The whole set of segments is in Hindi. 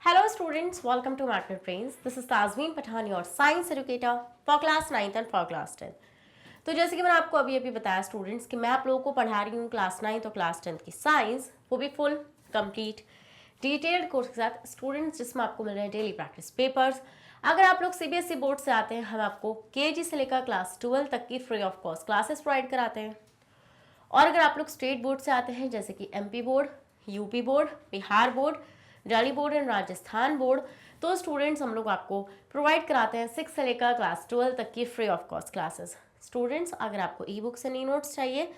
Hello students, welcome to Magnet Brains. This is Tazmeen Pathan, your science educator for class 9th and for class 10th. तो जैसे कि मैंने आपको अभी बताया स्टूडेंट्स कि मैं आप लोगों को पढ़ा रही हूँ क्लास 9th और क्लास 10th की साइंस, वो भी फुल कंप्लीट डिटेल्ड कोर्स के साथ स्टूडेंट्स, जिसमें आपको मिल रहे हैं डेली प्रैक्टिस पेपर्स। अगर आप लोग सीबीएसई बोर्ड से आते हैं, हम आपको केजी से लेकर क्लास 12 तक की free of cost classes provide कराते हैं। और अगर आप लोग स्टेट बोर्ड से आते हैं, जैसे कि MP board, UP board, Bihar board, Delhi board and Rajasthan board, तो स्टूडेंट्स हम लोग आपको प्रोवाइड कराते हैं 6 से लेकर क्लास 12 तक की free of cost classes. Students, अगर आपको ई बुक से नहीं नोट्स चाहिए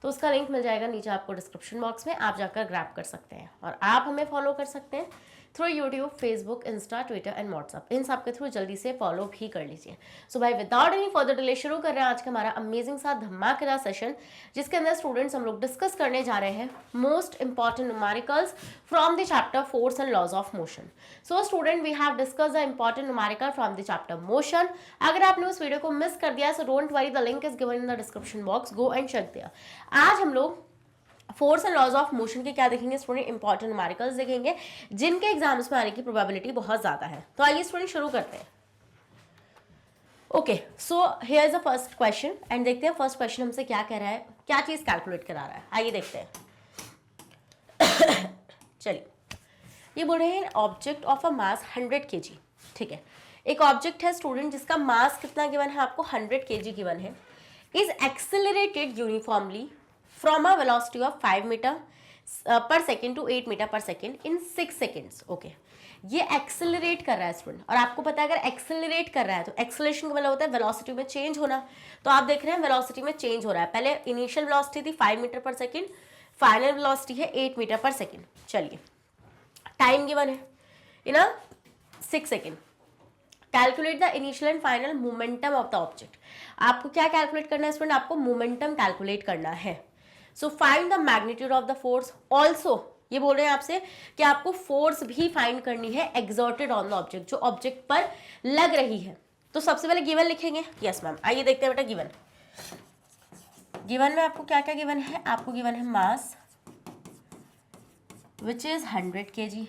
तो उसका लिंक मिल जाएगा नीचे आपको डिस्क्रिप्शन बॉक्स में, आप जाकर ग्रैब कर सकते हैं। और आप हमें फॉलो कर सकते हैं through YouTube, Facebook, Insta, Twitter and WhatsApp. इन सब के थ्रू जल्दी से फॉलो भी कर लीजिए। सो भाई, विदाउट एनी फर्दर डिले शुरू कर रहे हैं आज का हमारा अमेजिंग सा धमाकेदार सेशन, जिसके अंदर स्टूडेंट्स हम लोग डिस्कस करने जा रहे हैं most important numericals from the chapter force and laws of motion. So student, we have discuss the important numerical from the chapter motion. अगर आपने उस वीडियो को मिस कर दिया, so don't worry, the link is given in the description box, go and check there. आज हम लोग force and laws of motion के क्या देखेंगे स्टूडेंट, इंपॉर्टेंट न्यूमेरिकल्स देखेंगे जिनके एग्जाम्स में आने की प्रोबेबिलिटी बहुत ज्यादा है। तो आइए स्टूडेंट शुरू करते हैं। Okay, so here is the first question and देखते हैं फर्स्ट क्वेश्चन हमसे क्या कह रहा है, क्या चीज कैलकुलेट करा रहा है। आइए देखते हैं। चलिए, ये बोल रहे हैं object of a mass 100 kg। ठीक है, एक ऑब्जेक्ट है स्टूडेंट जिसका मास कितना गिवन है आपको, 100 kg गिवन है, is accelerated uniformly from a velocity of 5 metre per second to 8 metre per second in 6 seconds। Okay, ये एक्सेलरेट कर रहा है स्टूडेंट, और आपको पता है अगर एक्सेलरेट कर रहा है तो एक्सेलरेशन का मतलब होता है वेलोसिटी में चेंज होना। तो आप देख रहे हैं वेलोसिटी में चेंज हो रहा है। पहले इनिशियल वेलोसिटी थी 5 मीटर पर सेकेंड, फाइनल वेलोसिटी है 8 मीटर पर सेकेंड। चलिए, टाइम गिवन है इन 6 second. Calculate the initial and final momentum of the object. आपको क्या कैलकुलेट करना है स्टूडेंट, आपको मोमेंटम कैलकुलेट करना है। So find the magnitude of the force. Also ये बोल रहे हैं आपसे कि आपको फोर्स भी फाइंड करनी है एक्सर्टेड ऑन द ऑब्जेक्ट, जो ऑब्जेक्ट पर लग रही है। तो सबसे पहले गिवन लिखेंगे। यस मैम, आइए देखते हैं बेटा गिवन। गिवन में आपको क्या क्या गिवन है, आपको गिवन है मास विच इज 100 kg,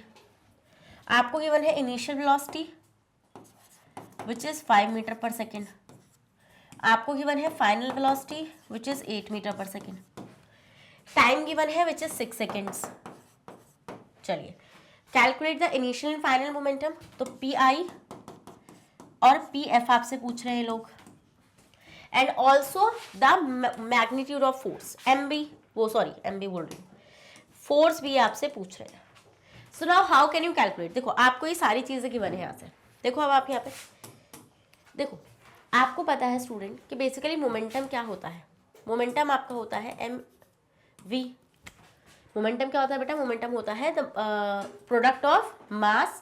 आपको गिवन है initial velocity which is 5 metre पर सेकेंड, आपको गिवन है final velocity which is 8 metre पर सेकेंड, टाइम गिवन है विच इज 6 सेकेंड्स। चलिए, calculate the initial and final momentum. तो पी आई और पी एफ आपसे पूछ रहे हैं लोग, and also the magnitude of force, M B, वो सॉरी एम बी बोल रही हूँ, फोर्स भी आपसे पूछ रहे हैं। So now how can you calculate. देखो, आपको ये सारी चीजें गिवन है यहाँ से। देखो, अब आप यहाँ पे देखो, आपको पता है स्टूडेंट कि बेसिकली मोमेंटम क्या होता है। मोमेंटम आपका होता है एम वी। मोमेंटम क्या होता है बेटा, मोमेंटम होता है the product of mass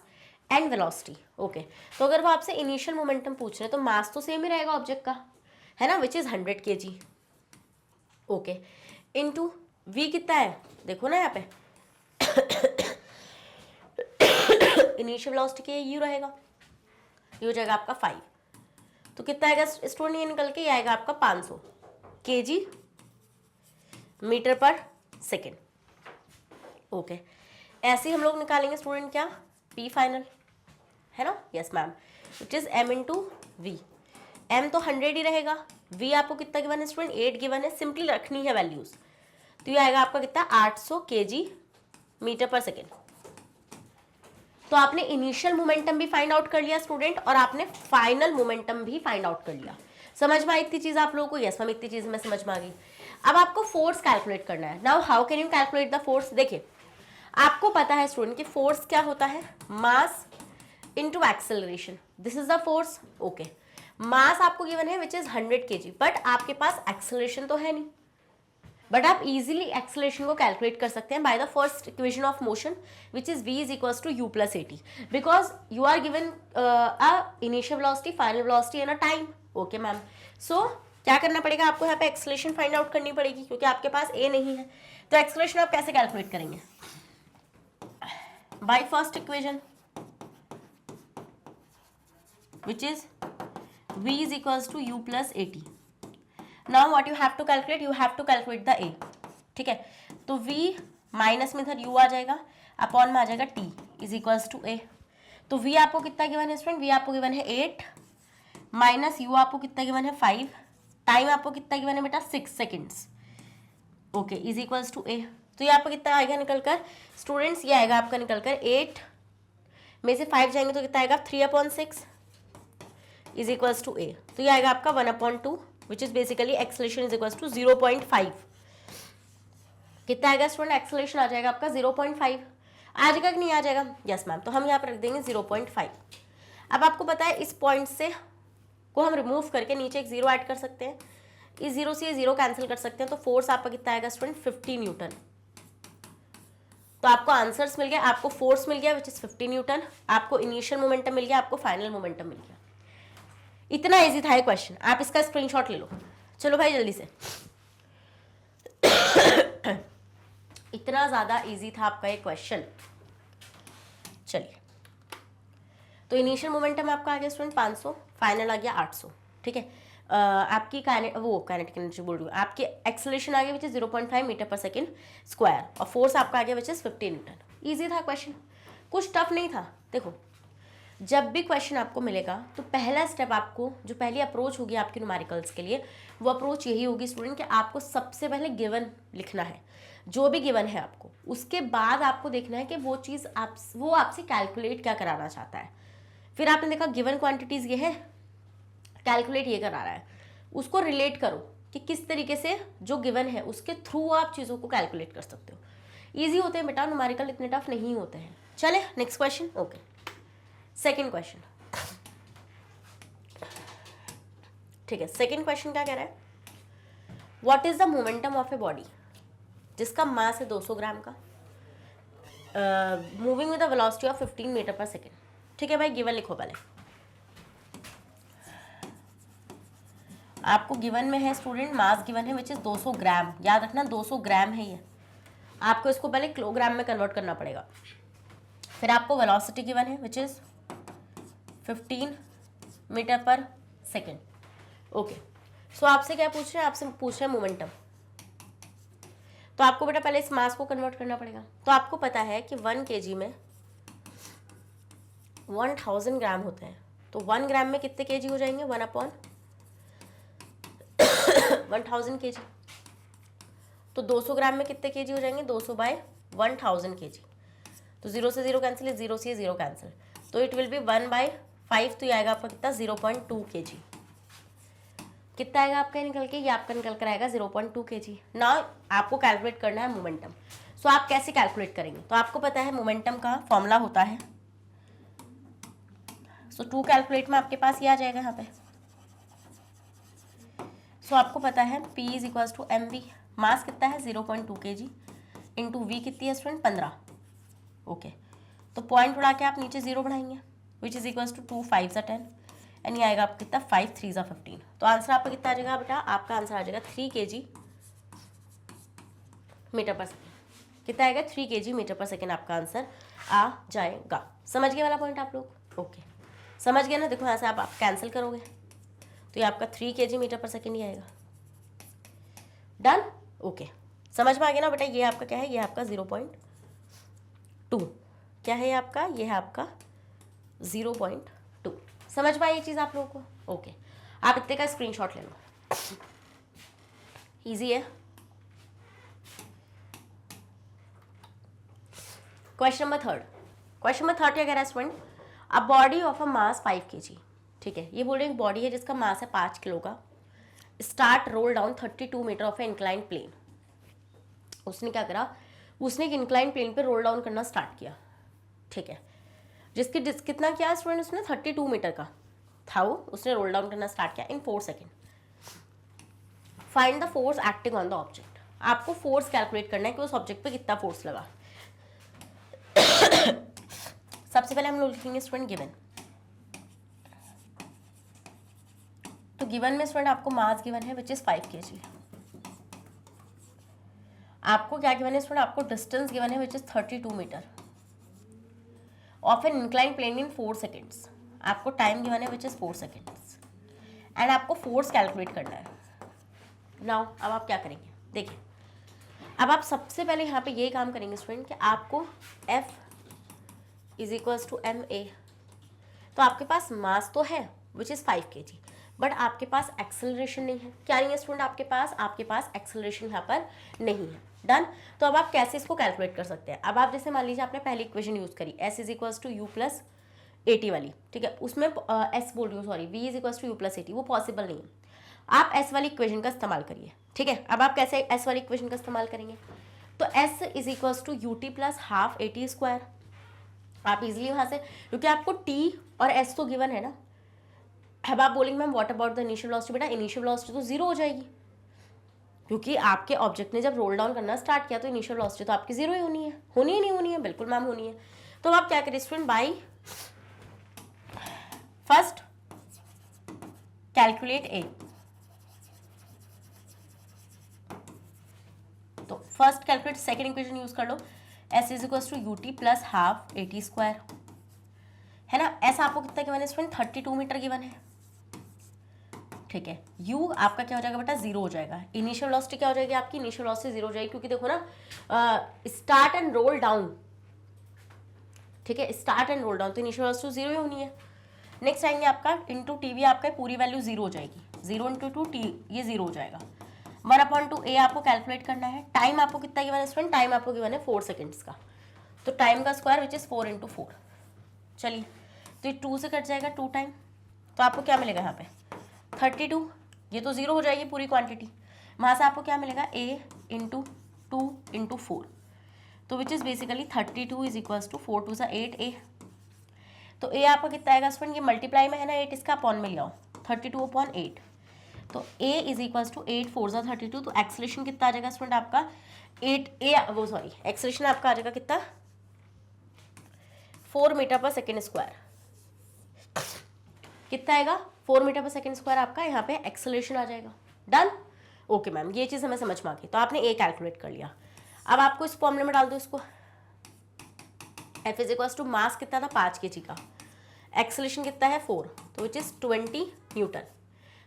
and velocity. Okay, तो अगर वो आपसे इनिशियल मोमेंटम पूछ रहे हैं तो मास तो सेम ही रहेगा ऑब्जेक्ट का, है ना, which is 100 kg। Okay, into V कितना है, देखो ना यहाँ पे इनिशियल वेलोसिटी के यू रहेगा, ये हो जाएगा आपका 5। तो कितना आएगा स्टूडेंट, ये निकल के ये आएगा आपका 500 kg मीटर पर सेकेंड। ओके, ऐसे ही हम लोग निकालेंगे स्टूडेंट क्या, पी फाइनल, है ना। Yes ma'am, it is M into V. M तो 100 ही रहेगा, वी आपको कितना गिवन है स्टूडेंट, 8 गिवन है, सिंपली रखनी है वैल्यूज। तो ये आएगा आपका कितना, 800 kg मीटर पर सेकेंड। तो आपने इनिशियल मोमेंटम भी फाइंड आउट कर लिया स्टूडेंट, और आपने फाइनल मोमेंटम भी फाइंड आउट कर लिया। समझ में आई इतनी चीज आप लोगों को। यस मैम, इतनी चीज में समझ में आ गई। अब आपको फोर्स कैलकुलेट करना है। Now how can you calculate the force. देखिए, आपको पता है स्टूडेंट कि फोर्स क्या होता है, mass into acceleration, this is the force. Okay, mass आपको गिवन है विच इज 100 kg, बट आपके पास एक्सेलरेशन तो है नहीं, बट आप इजीली एक्सेलरेशन को कैलकुलेट कर सकते हैं by the first equation of motion which is v is equals to u plus at, because you are given a initial velocity, final velocity and a time. Okay ma'am, so क्या करना पड़ेगा आपको, यहाँ पे एक्सेलरेशन फाइंड आउट करनी पड़ेगी, क्योंकि आपके पास a नहीं है। तो एक्सेलरेशन आप कैसे कैलकुलेट करेंगे, by first equation which is v is equals to u plus at। Now what you have to calculate, you have to calculate the a। ठीक है, तो v माइनस में इधर u आ जाएगा, अपॉन में आ जाएगा t is equals to a। तो v आपको कितना गिवन है स्टूडेंट, v आपको गिवन है 8 माइनस u आपको कितना गिवन है 5, टाइम आपको कितना गिवन है बेटा 6 seconds, okay, is equals to A. तो ये आपका कितना आएगा निकल कर स्टूडेंट्स, ये आएगा आपका निकल कर 8 में से 5 जाएंगे तो कितना आएगा 3/6 इज इक्वल्स टू ए। तो ये आएगा आपका 1/2 which is basically acceleration is equals to 0.5। कितना आएगा स्टूडेंट, एक्सेलरेशन आ जाएगा आपका 0.5। आ जाएगा कि नहीं आ जाएगा, यस मैम। तो हम यहाँ पर रख देंगे 0.5। अब आपको पता है इस पॉइंट से को हम रिमूव करके नीचे एक जीरो ऐड कर सकते हैं, इस जीरो से ये जीरो कैंसिल कर सकते हैं, तो फोर्स आपका कितना आएगा स्टूडेंट 50 न्यूटन। तो आपको आंसर्स मिल गया, आपको फोर्स मिल गया विच इज 50 न्यूटन, आपको इनिशियल मोमेंटम मिल गया, आपको फाइनल मोमेंटम मिल गया। इतना इजी था ये क्वेश्चन, आप इसका स्क्रीनशॉट ले लो। चलो भाई जल्दी से इतना ज्यादा इजी था आपका ये क्वेश्चन। चलिए, तो इनिशियल मोमेंटम आपका आ गया स्टूडेंट 500, फाइनल आ गया 800, ठीक है। आपकी काइनेटिक एनर्जी बोल रही हूँ, आपकी एक्सेलरेशन आ गया विच इज 0.5 मीटर पर सेकेंड स्क्वायर, और फोर्स आपका आ गया विच इज 50 न्यूटन। ईजी था क्वेश्चन, कुछ टफ नहीं था। देखो, जब भी क्वेश्चन आपको मिलेगा तो पहला स्टेप आपको, जो पहली अप्रोच होगी आपकी न्यूमेरिकल्स के लिए, वो अप्रोच यही होगी स्टूडेंट कि आपको सबसे पहले गिवन लिखना है, जो भी गिवन है आपको, उसके बाद आपको देखना है कि वो चीज़ वो आपसे कैलकुलेट क्या कराना चाहता है। फिर आपने देखा गिवन क्वांटिटीज़ ये है, कैलकुलेट ये करा रहा है, उसको रिलेट करो कि किस तरीके से जो गिवन है उसके थ्रू आप चीज़ों को कैलकुलेट कर सकते हो। ईजी होते हैं बेटा न्यूमेरिकल, इतने टफ नहीं होते हैं। चले next question, okay, second question, ठीक है। सेकेंड क्वेश्चन क्या कह रहा है, what is the momentum of a body जिसका मास है 200 ग्राम का, moving with the velocity of 15 metre पर सेकेंड। ठीक है भाई, गिवन लिखो पहले। आपको गिवन में है स्टूडेंट मास गिवन है विच इज 200 ग्राम, याद रखना 200 ग्राम है ये, आपको इसको पहले किलोग्राम में कन्वर्ट करना पड़ेगा। फिर आपको वेलोसिटी गिवन है विच इज 15 मीटर पर सेकेंड, ओके। सो आपसे क्या पूछ रहे हैं, आपसे पूछ रहे हैं मोमेंटम। तो आपको बेटा पहले इस मास को कन्वर्ट करना पड़ेगा। तो आपको पता है कि 1 kg में 1000 ग्राम होते हैं, तो 1 ग्राम में कितने केजी हो जाएंगे, 1/1000 kg। तो 200 ग्राम में कितने केजी हो जाएंगे, 200/1000 kg। तो 0 से 0 कैंसिल, 0 से 0 कैंसिल, तो इट विल बी 1/5। तो ये आएगा आपका कितना 0.2 kg। कितना आएगा आपका निकल के, ये आपका निकल कर आएगा 0.2 kg। ना आपको कैलकुलेट करना है मोमेंटम। सो आप कैसे कैलकुलेट करेंगे, तो आपको पता है मोमेंटम का फॉर्मूला होता है, सो टू कैलकुलेट में आपके पास ये आ जाएगा यहाँ पे। सो आपको पता है P is equals to mv, mass कितना है 0.2 kg, इंटू वी कितनी है स्टूडेंट 15, ओके। तो पॉइंट उड़ा के आप नीचे 0 बढ़ाएंगे which is equals to 2 5 10, and ये आएगा आपका कितना 5 3 15। तो आंसर आपका कितना आ जाएगा बेटा, आपका आंसर आ जाएगा 3 kg मीटर पर सेकेंड। कितना आएगा 3 kg मीटर पर सेकेंड आपका आंसर आ जाएगा। समझ गए वाला पॉइंट आप लोग, ओके। समझ गए ना, देखो यहाँ से आप कैंसिल करोगे तो ये आपका 3 kg मीटर पर सेकेंड ही आएगा। Done, okay. समझ में आ गया ना बेटा, ये आपका क्या है, ये आपका 0.2 क्या है, ये आपका, ये है आपका 0.2। समझ में आई ये चीज़ आप लोगों को, ओके। आप इतने का स्क्रीनशॉट ले लो, इजी है। क्वेश्चन नंबर थर्ड क्या कह रहा है student, a body of a mass 5 kg, ठीक है। ये बोल रहे हैं बॉडी है जिसका मास है 5 किलो का, start roll down 32 metre off a incline plane. उसने क्या करा, उसने एक इंक्लाइन प्लेन पे रोल डाउन करना स्टार्ट किया, ठीक है। जिसकी कितना किया स्टूडेंट, उसने 32 मीटर का था वो, उसने रोल डाउन करना स्टार्ट किया इन 4 second. Find the force acting on the object. आपको फोर्स कैलकुलेट करना है कि उस ऑब्जेक्ट पे कितना फोर्स लगा। सबसे पहले हम लोग लिखेंगे स्टूडेंट गिवन। तो गिवन में स्टूडेंट आपको मास गिवन है विच इज 5 kg। आपको क्या गिवन है स्टूडेंट, आपको डिस्टेंस गिवन है which is 32 metre off an incline plane in 4 seconds. आपको टाइम गिवन है विच इज 4 सेकेंड्स, एंड आपको फोर्स कैलकुलेट करना है। नाउ अब आप क्या करेंगे, देखिए अब आप सबसे पहले यहाँ पे ये काम करेंगे स्टूडेंट कि आपको F is equals to ma तो आपके पास मास तो है विच इज़ 5 kg, बट आपके पास एक्सेलरेशन नहीं है। क्या नहीं है स्टूडेंट आपके पास एक्सेलरेशन यहाँ पर नहीं है। डन। तो अब आप कैसे इसको कैलकुलेट कर सकते हैं? अब आप जैसे मान लीजिए आपने पहली इक्वेशन यूज़ करी s is equals to u plus a t वाली, ठीक है, उसमें s बोल रही हूँ sorry, v is equals to u plus a t, वो पॉसिबल नहीं है। आप s वाली इक्वेशन का इस्तेमाल करिए, ठीक है। अब आप कैसे s वाली इक्वेशन का इस्तेमाल करेंगे? तो s is equals to u t plus half a t square. आप इजिली वहाँ से, क्योंकि आपको t और s तो गिवन है ना। अब आप बोलेंगे ma'am what about the initial velocity? बेटा इनिशियल वेलोसिटी तो जीरो हो जाएगी, क्योंकि आपके ऑब्जेक्ट ने जब रोल डाउन करना स्टार्ट किया तो इनिशियल वेलोसिटी तो आपकी जीरो ही होनी है। होनी है नहीं होनी है? बिल्कुल मैम होनी है। तो आप क्या करें student, by first calculate a. तो first calculate second equation use कर लो, s is equal to u t plus half a t square, है ना। s आपको कितना गिवन है स्टूडेंट? 32 मीटर गिवन है, ठीक है। u आपका क्या हो जाएगा बेटा? जीरो हो जाएगा। इनिशियल वेलोसिटी क्या हो जाएगी आपकी? इनिशियल वेलोसिटी जीरो हो जाएगी, क्योंकि देखो ना स्टार्ट एंड रोल डाउन, ठीक है, स्टार्ट एंड रोल डाउन, तो इनिशियल वेलोसिटी जीरो ही होनी है। नेक्स्ट आएंगे आपका इंटू टी वी, आपका पूरी वैल्यू जीरो हो जाएगी, जीरो इंटू टू टी, ये जीरो हो जाएगा। 1/2 ए आपको कैलकुलेट करना है। टाइम आपको कितना गिवन है स्टूडेंट? टाइम आपको गिवन है 4 सेकेंड्स का, तो टाइम का स्क्वायर विच इज 4 इंटू 4। चलिए, तो ये 2 से कट जाएगा 2 टाइम, तो आपको क्या मिलेगा यहाँ पे? 32। ये तो जीरो हो जाएगी पूरी क्वांटिटी, वहाँ से आपको क्या मिलेगा? a इंटू 2 इंटू 4, तो which is basically 32 is equals to 4 to 8 a। तो a आपका कितना आएगा स्टूडेंट? ये मल्टीप्लाई में है ना 8, इसका अपॉन में ले आओ, 32/8, तो a इज इक्वल्स टू 8 4 ज़ा 32। तो एक्सेलरेशन कितना आ जाएगा स्टूडेंट आपका? 8 वो सॉरी एक्सेलरेशन आपका आ जाएगा कितना? 4 मीटर पर सेकेंड स्क्वायर। कितना आएगा? 4 मीटर पर सेकेंड स्क्वायर आपका यहाँ पे एक्सेलरेशन आ जाएगा। डन। ओके मैम, ये चीज़ हमें समझ में आ गई। तो आपने ए कैलकुलेट कर लिया। अब आपको इस फॉर्मूले में डाल दो इसको, F is equals to mass कितना था? 5 kg का, एक्सेलरेशन कितना है? 4, तो विच इज 20 न्यूटन।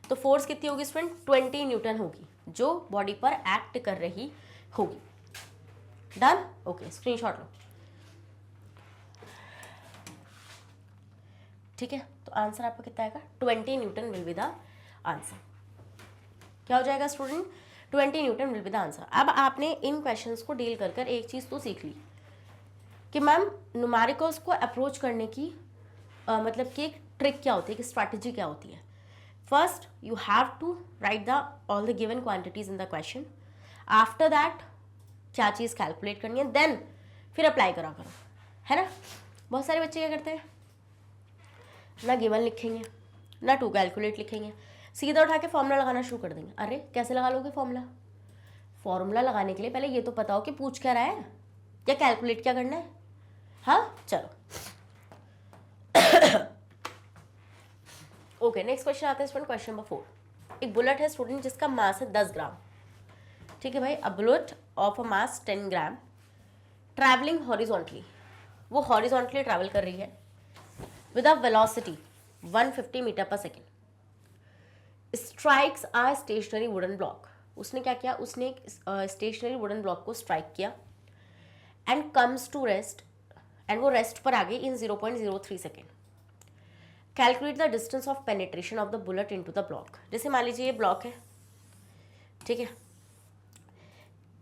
तो फोर्स कितनी होगी स्टूडेंट? 20 न्यूटन होगी, जो बॉडी पर एक्ट कर रही होगी। डन। ओके, स्क्रीनशॉट लो, ठीक है। तो आंसर आपका कितना आएगा? 20 Newton will be the answer. क्या हो जाएगा student? 20 Newton will be the answer. अब आपने इन क्वेश्चंस को डील कर कर एक चीज़ तो सीख ली कि मैम न्यूमेरिकल्स को अप्रोच करने की मतलब कि एक ट्रिक क्या होती है, कि स्ट्रैटेजी क्या होती है। First you have to write the all the given quantities in the question. After that क्या चीज़ कैलकुलेट करनी है, देन फिर अप्लाई करा करो, है ना। बहुत सारे बच्चे क्या करते हैं, ना गिवन लिखेंगे ना टू कैलकुलेट लिखेंगे, सीधा उठा के फॉर्मूला लगाना शुरू कर देंगे। अरे कैसे लगा लोगे फॉर्मूला? फॉर्मूला लगाने के लिए पहले ये तो पता हो कि पूछ क्या रहा है या कैलकुलेट क्या करना है। हाँ चलो ओके, नेक्स्ट क्वेश्चन आता है स्टूडेंट, क्वेश्चन नंबर 4। एक बुलेट है स्टूडेंट जिसका मास है 10 ग्राम, ठीक है भाई। A bullet of a mass 10 gram travelling horizontally, वो हॉरिजॉन्टली ट्रैवल कर रही है विद अ वेलोसिटी 150 मीटर पर second, strikes a stationary wooden block. उसने क्या किया? उसने एक स्टेशनरी वुडन ब्लॉक को स्ट्राइक किया and comes to rest, and वो रेस्ट पर आ गई in 0.03 second. Calculate the distance of penetration of the bullet into the block. जैसे मान लीजिए ये ब्लॉक है, ठीक है,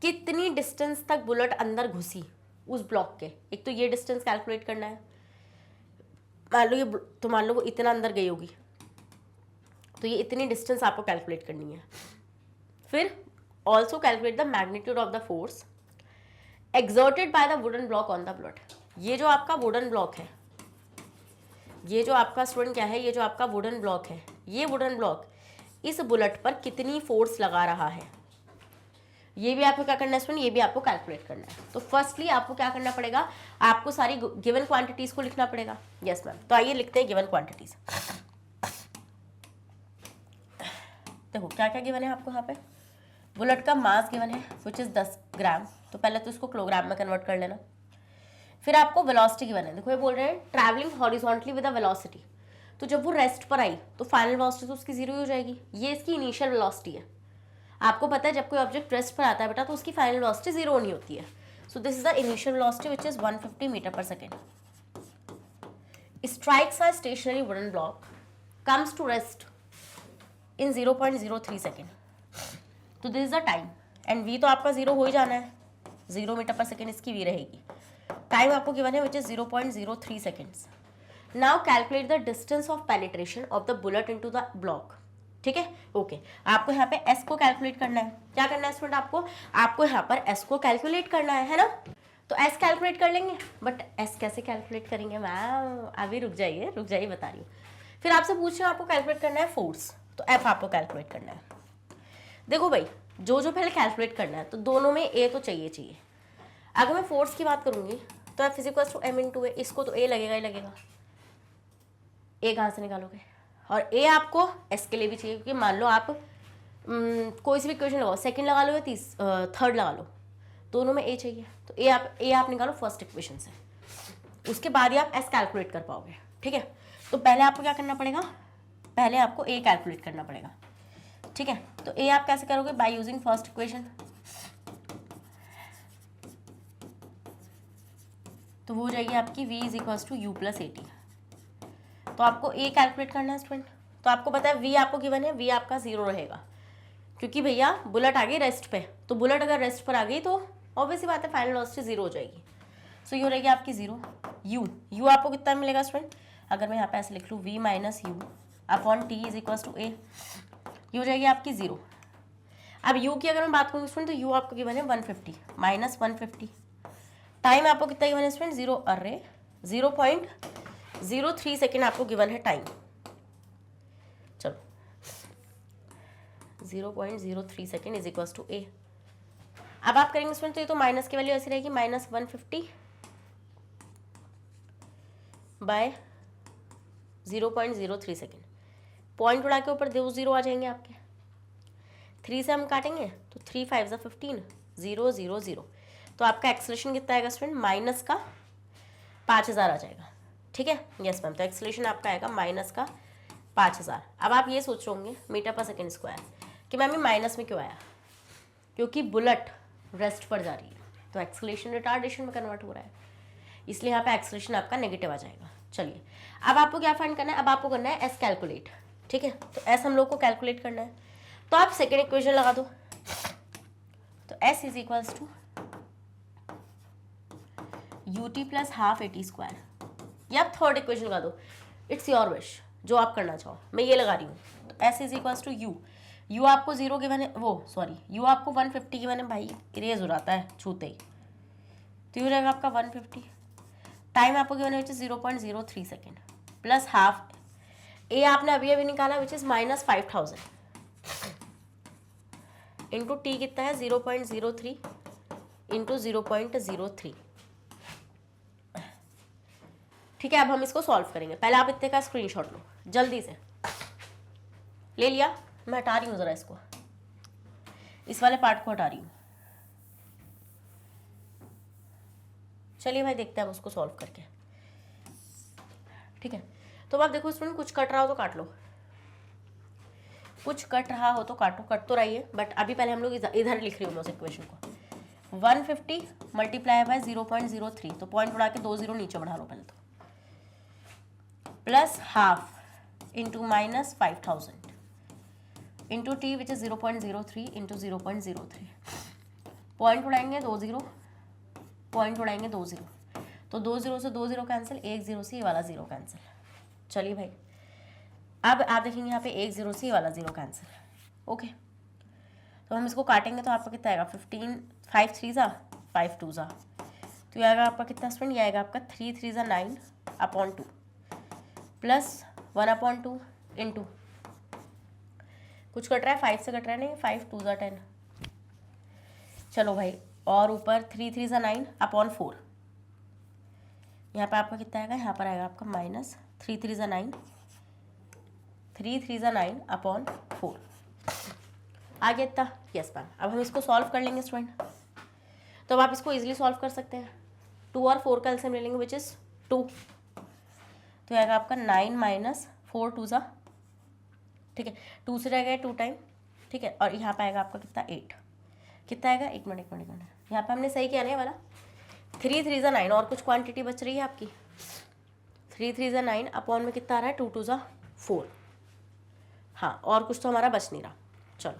कितनी डिस्टेंस तक बुलेट अंदर घुसी उस ब्लॉक के। एक तो ये डिस्टेंस कैलकुलेट करना है, मान लो ये, तो मान लो वो इतना अंदर गई होगी, तो ये इतनी डिस्टेंस आपको कैलकुलेट करनी है। फिर also calculate the magnitude of the force exerted by the wooden block on the bullet. ये जो आपका वुडन ब्लॉक है, ये जो आपका स्टूडेंट क्या है, ये जो आपका वुडन ब्लॉक है, ये वुडन ब्लॉक इस बुलेट पर कितनी फोर्स लगा रहा है, ये भी आपको क्या करना है स्टूडेंट, ये भी आपको कैलकुलेट करना है। तो फर्स्टली आपको क्या करना पड़ेगा, आपको सारी गिवन क्वांटिटीज को लिखना पड़ेगा। यस मैम, तो आइए लिखते हैं गिवन क्वांटिटीज। देखो क्या क्या गिवन है आपको यहाँ पे। बुलेट का मास गिवन है विच इज 10 ग्राम, तो पहले तो इसको किलोग्राम में कन्वर्ट कर लेना। फिर आपको वेलोसिटी गिवन है, देखो ये बोल रहे हैं travelling horizontally with a velocity, तो जब वो रेस्ट पर आई तो फाइनल वेलोसिटी तो उसकी जीरो ही हो जाएगी। ये इसकी इनिशियल वेलोसिटी है। आपको पता है जब कोई ऑब्जेक्ट रेस्ट पर आता है बेटा तो उसकी फाइनल वेलोसिटी जीरो नहीं होती है। So this is the initial velocity which is 150 metre पर second strikes a stationary wooden block, comes to rest in 0.03 second. तो this is the time and v तो आपका 0 हो ही जाना है, 0 मीटर पर सेकेंड इसकी v रहेगी. टाइम आपको गिवन है which is 0.03 seconds. Now calculate the distance of penetration of the bullet into the block. ठीक है, ओके. आपको यहाँ पे s को कैलकुलेट करना है. क्या करना है स्टूडेंट आपको यहाँ पर s को कैलकुलेट करना है ना. तो s कैलकुलेट कर लेंगे, बट s कैसे कैलकुलेट करेंगे मैम, अभी रुक जाइए बता रही हूँ. फिर आपसे पूछ रहे हो आपको कैलकुलेट करना है फोर्स, तो f आपको कैलकुलेट करना है. देखो भाई, जो पहले कैलकुलेट करना है तो दोनों में a तो चाहिए. अगर मैं फोर्स की बात करूंगी तो f equals to m into a, इसको तो a लगेगा ही लगेगा. a कहाँ से निकालोगे, और a आपको s के लिए भी चाहिए, क्योंकि मान लो आप कोई सी भी इक्वेशन लगाओ, सेकंड लगा लो या थर्ड लगा लो, दोनों में a चाहिए. तो a आप निकालो फर्स्ट इक्वेशन से, उसके बाद ही आप s कैलकुलेट कर पाओगे. ठीक है, तो पहले आपको क्या करना पड़ेगा, पहले आपको a कैलकुलेट करना पड़ेगा. ठीक है, तो a आप कैसे करोगे, बाय यूजिंग फर्स्ट इक्वेशन. तो वो हो जाएगी आपकी v is equals to u plus AT. तो आपको a कैलकुलेट करना है स्टूडेंट. तो आपको पता है v आपको गिवन है, v आपका 0 रहेगा, क्योंकि भैया बुलेट आ गई रेस्ट पे. तो बुलेट अगर रेस्ट पर आ गई तो ऑब्वियसली बात है फाइनल वेलोसिटी 0 हो जाएगी. सो ये हो रहेगी आपकी 0. u आपको कितना मिलेगा स्टूडेंट, अगर मैं यहाँ पे ऐसे लिख लूँ v minus u upon t is equals to a, ये हो जाएगी आपकी 0. अब u की अगर मैं बात करूँ स्टूडेंट, तो u आपको गिवन है 150 माइनस 150. टाइम आपको कितना गिवन है स्टूडेंट, 0.03 सेकेंड आपको गिवन है टाइम. चलो 0.03 second is equals to a. अब आप करेंगे स्टूडेंट, तो ये तो माइनस की वैल्यू ऐसी रहेगी, माइनस 150 बाय 0.03 सेकेंड. पॉइंट उड़ा के ऊपर 2 0 आ जाएंगे आपके. 3 से हम काटेंगे तो 3 5 ज़ा 15, 0 0 0. तो आपका एक्सेलरेशन कितना आएगा स्टूडेंट, माइनस का 5000 आ जाएगा. ठीक है, यस मैम. तो एक्सेलरेशन आपका आएगा माइनस का 5000. अब आप ये सोच रहे होंगे मीटर पर सेकेंड स्क्वायर कि मैम ये माइनस में क्यों आया, क्योंकि बुलेट रेस्ट पर जा रही है, तो एक्सेलरेशन रिटार्डेशन में कन्वर्ट हो रहा है, इसलिए यहाँ पे एक्सेलरेशन आपका नेगेटिव आ जाएगा. चलिए, अब आपको क्या फाइंड करना है, अब आपको करना है एस कैलकुलेट. ठीक है, तो एस हम लोग को कैलकुलेट करना है. तो आप सेकेंड इक्वेशन लगा दो. तो s is equals to ut plus half AT square. या आप थर्ड इक्वेशन लगा दो, इट्स योर विश, जो आप करना चाहो. मैं ये लगा रही हूँ. तो s is equals to u आपको 0 गिवन है, यू आपको 150 गिवन है. भाई इरेज हो जाता है छूते ही. तो ये रहेगा आपका 150. टाइम आपको गिवन है which is 0.03 second plus half. A आपने अभी निकाला which is minus 5000 into t कितना है 0.03 इंटू 0.03. ठीक है, अब हम इसको सॉल्व करेंगे. पहले आप इतने का स्क्रीनशॉट लो जल्दी से. ले लिया, मैं हटा रही हूँ ज़रा इसको, इस वाले पार्ट को हटा रही हूँ. चलिए भाई, देखते हैं हम उसको सॉल्व करके. ठीक है, तो अब आप देखो स्टूडेंट, कुछ कट रहा हो तो काट लो, कुछ कट रहा हो तो काटो, कट तो रही है, बट अभी पहले हम लोग इधर लिख रही हूँ मैं उस इक्वेशन को. 150 मल्टीप्लाई बाय 0.03, तो पॉइंट उड़ा के 2 0 नीचे बढ़ा लो पहले तो, plus half into minus 5000 into t which is 0.03 into 0.03. Point उड़ाएंगे 2 0, पॉइंट उड़ाएंगे 2 0, तो 2 0 से 2 0 कैंसिल, 1 0 से ये वाला 0 कैंसिल. चलिए भाई, अब आप देखेंगे यहाँ पे 1 0 से ये वाला 0 कैंसिल. ओके, तो हम इसको काटेंगे तो आपका कितना आएगा, 15 5 3 ज़ा 5 2 ज़ा. तो ये आएगा आपका कितना स्टूडेंट, ये आएगा आपका 3 3 ज़ा 9 अपॉन 2 प्लस 1 अपॉन 2 इंटू, कुछ कट रहा है 5 से कट रहा है, नहीं 5 2 ज़ा 10. चलो भाई, और ऊपर 3 3 ज़ा 9 अपॉन 4. यहाँ पर आपका कितना आएगा, यहाँ पर आएगा आपका माइनस 3 3 ज़ा 9, 3 3 ज़ा 9 अपॉन 4. आ गया इतना, यस मैम. अब हम इसको सॉल्व कर लेंगे स्टूडेंट. तो अब आप इसको इजीली सॉल्व कर सकते हैं. 2 और 4 का एलसीएम ले लेंगे विच इज़ 2. तो आएगा आपका 9 माइनस 4 2 ज़ा, ठीक है, 2 से रहेगा 2 टाइम. ठीक है, और यहाँ पे आएगा आपका कितना 8. कितना आएगा, एक मिनट, यहाँ पे हमने सही किया नहीं वाला. 3 3 ज़ा 9, और कुछ क्वांटिटी बच रही है आपकी, 3 3 ज़ा 9 अपॉन में कितना आ रहा है 2 2 ज़ा 4। हाँ, और कुछ तो हमारा बच नहीं रहा। चलो,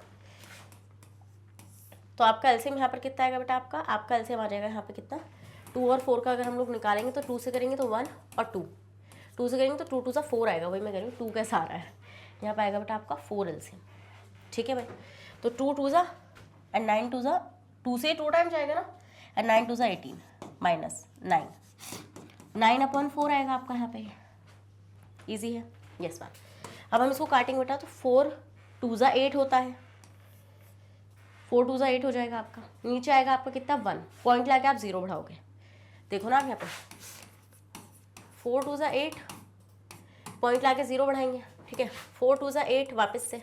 तो आपका एलसीएम यहाँ पर कितना आएगा बेटा? आपका एलसीएम आ जाएगा यहाँ पे कितना, 2 और 4 का अगर हम लोग निकालेंगे तो 2 से करेंगे तो 1 और 2 से करेंगे तो 2 2 ज़ा 4 आएगा। वही मैं कह रही हूँ 2 कैसा आ रहा है, यहाँ पे आएगा बेटा आपका 4 एलसीएम। ठीक है भाई, तो 2 2 ज़ा एंड 9 2 ज़ा, 2 से 2 टाइम जाएगा ना, एंड 9 2 ज़ा 18 माइनस 9 अपॉन 4 आएगा आपका यहाँ पे। ईजी है, यस मैम। अब हम इसको काटेंगे बेटा, तो 4 2 ज़ा 8 होता है, 4 2 ज़ा 8 हो जाएगा आपका। नीचे आएगा आपका कितना 1, पॉइंट लाके आप 0 बढ़ाओगे। देखो ना आप यहाँ पे 4 2 ज़ा 8, पॉइंट लाके 0 बढ़ाएंगे। ठीक है, 4 2 ज़ा 8, वापस से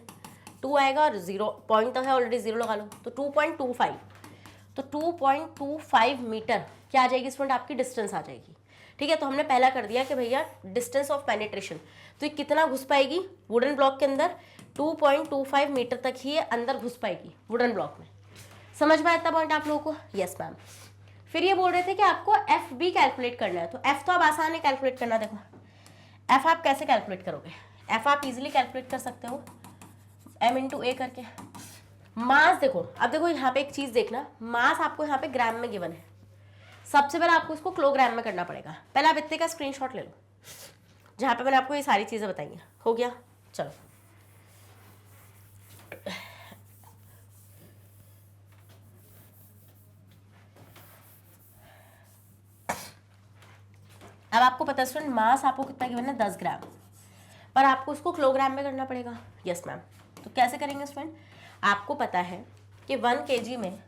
2 आएगा और 0, पॉइंट तो है ऑलरेडी, 0 लगा लो, तो 2.25, तो 2.25 मीटर क्या आ जाएगी स्टूडेंट? आपकी डिस्टेंस आ जाएगी। ठीक है, तो हमने पहला कर दिया कि भैया डिस्टेंस ऑफ पेनिट्रेशन, तो ये कितना घुस पाएगी वुडन ब्लॉक के अंदर? 2.25 मीटर तक ही ये अंदर घुस पाएगी वुडन ब्लॉक में। समझ में आता पॉइंट आप लोगों को? Yes ma'am. फिर ये बोल रहे थे कि आपको एफ भी कैलकुलेट करना है, तो एफ तो आप आसान है कैलकुलेट करना। देखो एफ आप कैसे कैलकुलेट करोगे? एफ आप इजीली कैलकुलेट कर सकते हो m इंटू ए करके। मास देखो, अब देखो यहाँ पे एक चीज देखना, मास आपको यहाँ पे ग्राम में गिवन है। सबसे पहले आपको इसको किलोग्राम में करना पड़ेगा। पहले आप इतने का स्क्रीनशॉट ले लो जहाँ पे मैंने आपको ये सारी चीजें बताई हैं। हो गया, चलो अब आपको पता है स्टूडेंट, मास आपको कितना गिवन है 10 ग्राम, पर आपको उसको किलोग्राम में करना पड़ेगा। Yes ma'am. तो कैसे करेंगे स्टूडेंट? आपको पता है कि 1 kg में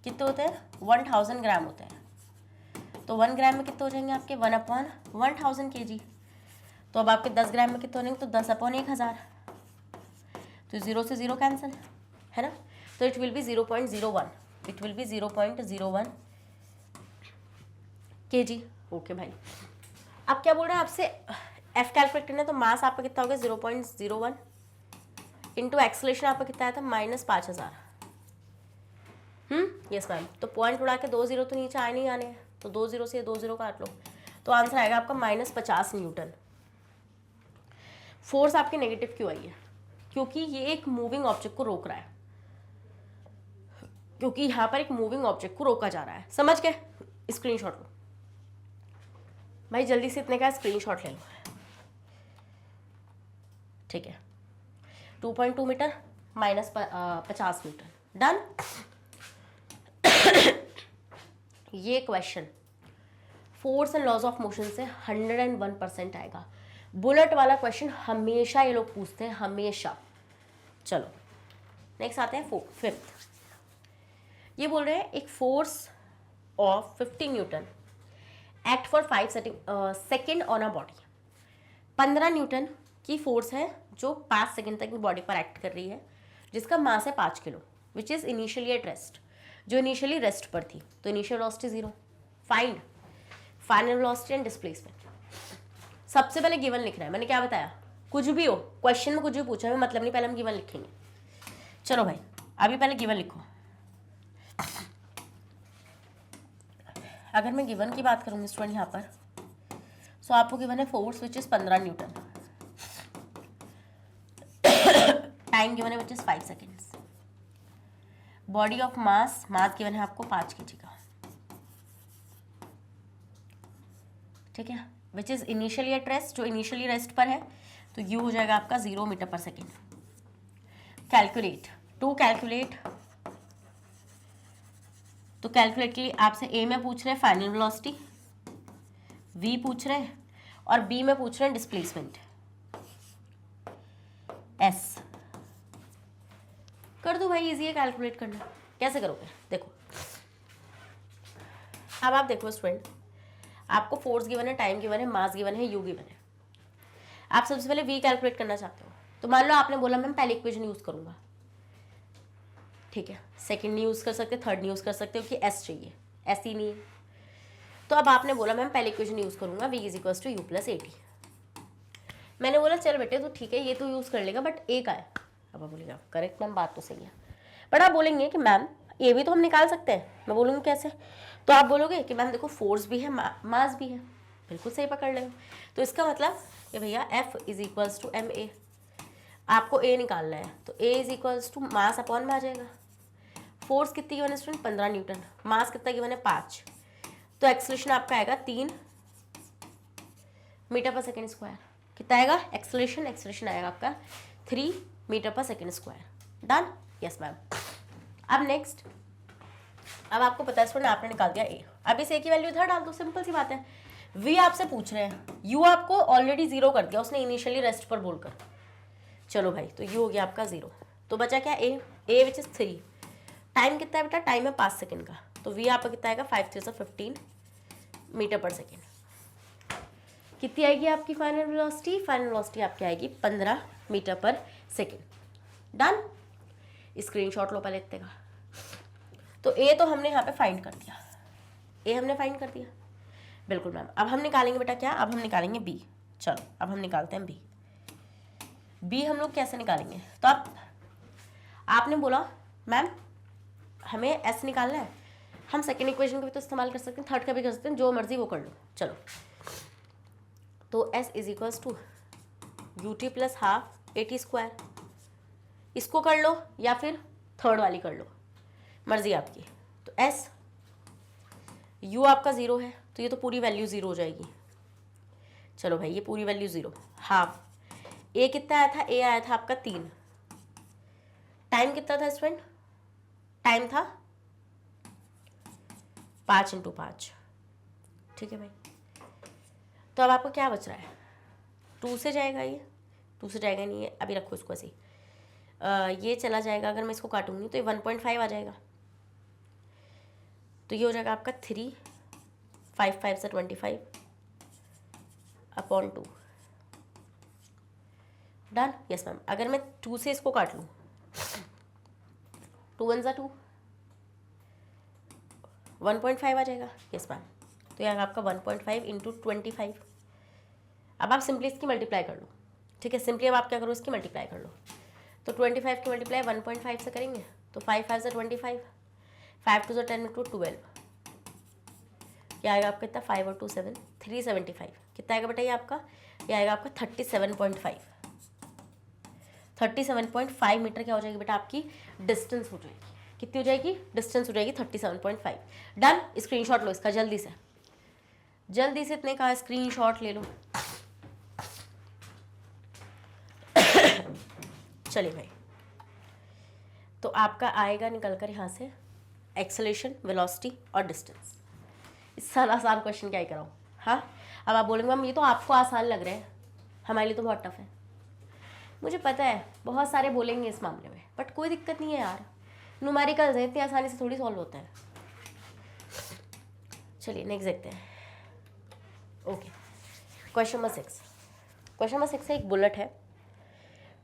कितने होते हैं? 1000 ग्राम होते हैं। तो 1 ग्राम में कितने हो जाएंगे आपके? 1/1000 kg। तो अब आपके 10 ग्राम में कितने हो जाएंगे? तो 10/1000। तो 0 से 0 कैंसिल है ना, तो it will be 0.01, it will be 0.01 kg। Okay भाई, अब क्या बोल रहे हैं आपसे? एफ कैलकुलेट करना है, तो मास आपका कितना होगा? 0.01 इंटू एक्सलेशन आपका कितना आया था? -5000। Yes ma'am. तो पॉइंट उड़ा के 2 0 तो नीचे आए नहीं आने हैं, तो 2 0 से 2 0 काट लो, तो आंसर आएगा आपका -50 न्यूटन। फोर्स आपकी नेगेटिव क्यों आई है? क्योंकि ये एक मूविंग ऑब्जेक्ट को रोक रहा है, क्योंकि यहाँ पर एक मूविंग ऑब्जेक्ट को रोका जा रहा है। समझ गए? स्क्रीनशॉट लो भाई, जल्दी से इतने का स्क्रीनशॉट ले लो। ठीक है, 2.2 मीटर माइनस 50 मीटर, डन। ये question force and laws of motion से 101% आएगा। बुलेट वाला क्वेश्चन हमेशा ये लोग पूछते हैं, हमेशा। चलो नेक्स्ट आते हैं फिफ्थ। ये बोल रहे हैं एक force of 50 Newton act for 5 second on a body. 15 Newton की फोर्स है जो 5 सेकेंड तक बॉडी पर एक्ट कर रही है, जिसका मास है 5 kilo, which is initially at rest, जो इनिशियली रेस्ट पर थी। तो initial velocity 0, find final velocity and displacement. सबसे पहले गिवन लिखना है। मैंने क्या बताया? कुछ भी हो, क्वेश्चन में कुछ भी पूछा है, मतलब नहीं, पहले हम गिवन लिखेंगे। चलो भाई, अभी पहले गिवन लिखो। अगर मैं गिवन की बात करूँगी स्टूडेंट यहाँ पर, सो आपको गिवन है force which is 15 Newton, time given है which is 5 seconds, body of mass given है आपको 5 kg का। ठीक है, which is initially at rest, जो इनिशियली रेस्ट पर है, तो यू हो जाएगा आपका 0 मीटर पर सेकेंड। कैलकुलेट, टू कैलकुलेट, तो कैलकुलेट के लिए आपसे ए में पूछ रहे हैं फाइनल वेलोसिटी, वी पूछ रहे हैं, और बी में पूछ रहे हैं डिस्प्लेसमेंट एस। कर दो भाई, इजी है कैलकुलेट करना। कैसे करोगे? देखो, अब आप देखो स्टूडेंट, आपको फोर्स गिवन है, टाइम गिवन है, मास गिवन है, यू गिवन है। आप सबसे पहले वी कैलकुलेट करना चाहते हो, तो मान लो आपने बोला मैम पहले इक्वेशन यूज करूंगा। ठीक है, सेकंड नहीं यूज कर सकते, थर्ड नहीं यूज कर सकते, क्योंकि एस चाहिए, एस ही नहीं है। तो अब आपने बोला मैम पहले इक्वेशन यूज करूंगा, v is equals to u plus a t. मैंने बोला चल बेटे तो ठीक है, ये तो यूज कर लेगा, बट ए का है। अब आप बोलेगा करेक्ट मैम, बात तो सही है, बट आप बोलेंगे कि मैम ये भी तो हम निकाल सकते हैं। मैं बोलूँगी कैसे? तो आप बोलोगे कि मैम देखो फोर्स भी है, मास भी है। बिल्कुल सही पकड़ ले। तो इसका मतलब कि भैया F is equals to m a, आपको ए निकालना है तो a is equals to mass upon में आ जाएगा। फोर्स कितनी गिवन है स्टूडेंट, 15 न्यूटन, मास कितना गिवन है 5, तो एक्सेलरेशन आपका आएगा 3 मीटर पर सेकेंड स्क्वायर। कितना आएगा एक्सेलरेशन, एक्सेलरेशन आएगा आपका 3 मीटर पर second square. Done, yes ma'am. अब नेक्स्ट, अब आपको पता है स्टूडेंट आपने निकाल दिया ए, अब इस ए की वैल्यू इधर डाल दो, सिंपल सी बात है। वी आपसे पूछ रहे हैं, यू आपको ऑलरेडी 0 कर दिया उसने इनिशियली रेस्ट पर बोलकर, चलो भाई, तो यू हो गया आपका 0, तो बचा क्या ए विच इज 3। टाइम कितना है बेटा, टाइम है 5 सेकेंड का, तो वी आपका कितना आएगा 5 3 15 मीटर पर सेकेंड। कितनी आएगी आपकी फाइनल वेलोसिटी, फाइनल वेलोसिटी आपकी आएगी 15 मीटर पर सेकेंड। डन, स्क्रीनशॉट लो पहले इतने का। तो ए तो हमने यहाँ पे फाइंड कर दिया, ए हमने फाइंड कर दिया, बिल्कुल मैम। अब हम निकालेंगे बेटा क्या, अब हम निकालेंगे बी। चलो अब हम निकालते हैं बी हम लोग कैसे निकालेंगे, तो आपने बोला मैम हमें एस निकालना है, हम सेकेंड इक्वेशन का भी तो इस्तेमाल कर सकते हैं, थर्ड का भी कर सकते हैं, जो मर्जी वो कर लो। चलो तो s is equals to u t plus half a t square, इसको कर लो या फिर थर्ड वाली कर लो, मर्जी आपकी। तो एस, यू आपका 0 है तो ये तो पूरी वैल्यू 0 हो जाएगी। चलो भाई ये पूरी वैल्यू 0, हाफ ए कितना आया था, ए आया था आपका 3, टाइम कितना था स्टूडेंट, टाइम था 5 × 5, ठीक है भाई। तो अब आपको क्या बच रहा है, 2 से जाएगा, ये 2 से जाएगा नहीं, है अभी रखो इसको ऐसे ही, ये चला जाएगा, अगर मैं इसको काटूंगी तो ये 1.5 आ जाएगा, तो ये हो जाएगा आपका 3 5 5 से 25 अपॉन 2। Done, yes ma'am. अगर मैं 2 से इसको काट लूँ, 2 1 2 1.5 आ जाएगा, यस मैम। तो यहाँ आपका 1.5 × 25। अब आप सिंपली इसकी मल्टीप्लाई कर लो, ठीक है, सिंपली अब आप क्या करो, इसकी मल्टीप्लाई कर लो। तो 25 की मल्टीप्लाई 1.5 से करेंगे तो 5 5 से 25, 5 2 से 10 × 12, क्या आएगा आपका इतना, 5 और 2 7 375। कितना आएगा बेटा ये आपका, ये आएगा आपका 37.5, 37.5 मीटर क्या हो जाएगी बेटा आपकी डिस्टेंस हो जाएगी। कितनी हो जाएगी डिस्टेंस, हो जाएगी 37.5। डन, स्क्रीनशॉट लो इसका जल्दी से, जल्दी से इतने का स्क्रीनशॉट ले लो। चलिए भाई, तो आपका आएगा निकल कर यहाँ से एक्सेलरेशन, वेलोसिटी और डिस्टेंस। इस साल आसान क्वेश्चन क्या ही कराऊँ, हाँ। अब आप बोलेंगे मैम ये तो आपको आसान लग रहा है, हमारे लिए तो बहुत टफ है। मुझे पता है बहुत सारे बोलेंगे इस मामले में, बट कोई दिक्कत नहीं है यार, न्यूमेरिकल्स हैं, इतनी आसानी से थोड़ी सॉल्व होता है। चलिए नेक्स्ट देखते हैं। Okay, question number 6। Question number 6 है, एक बुलेट है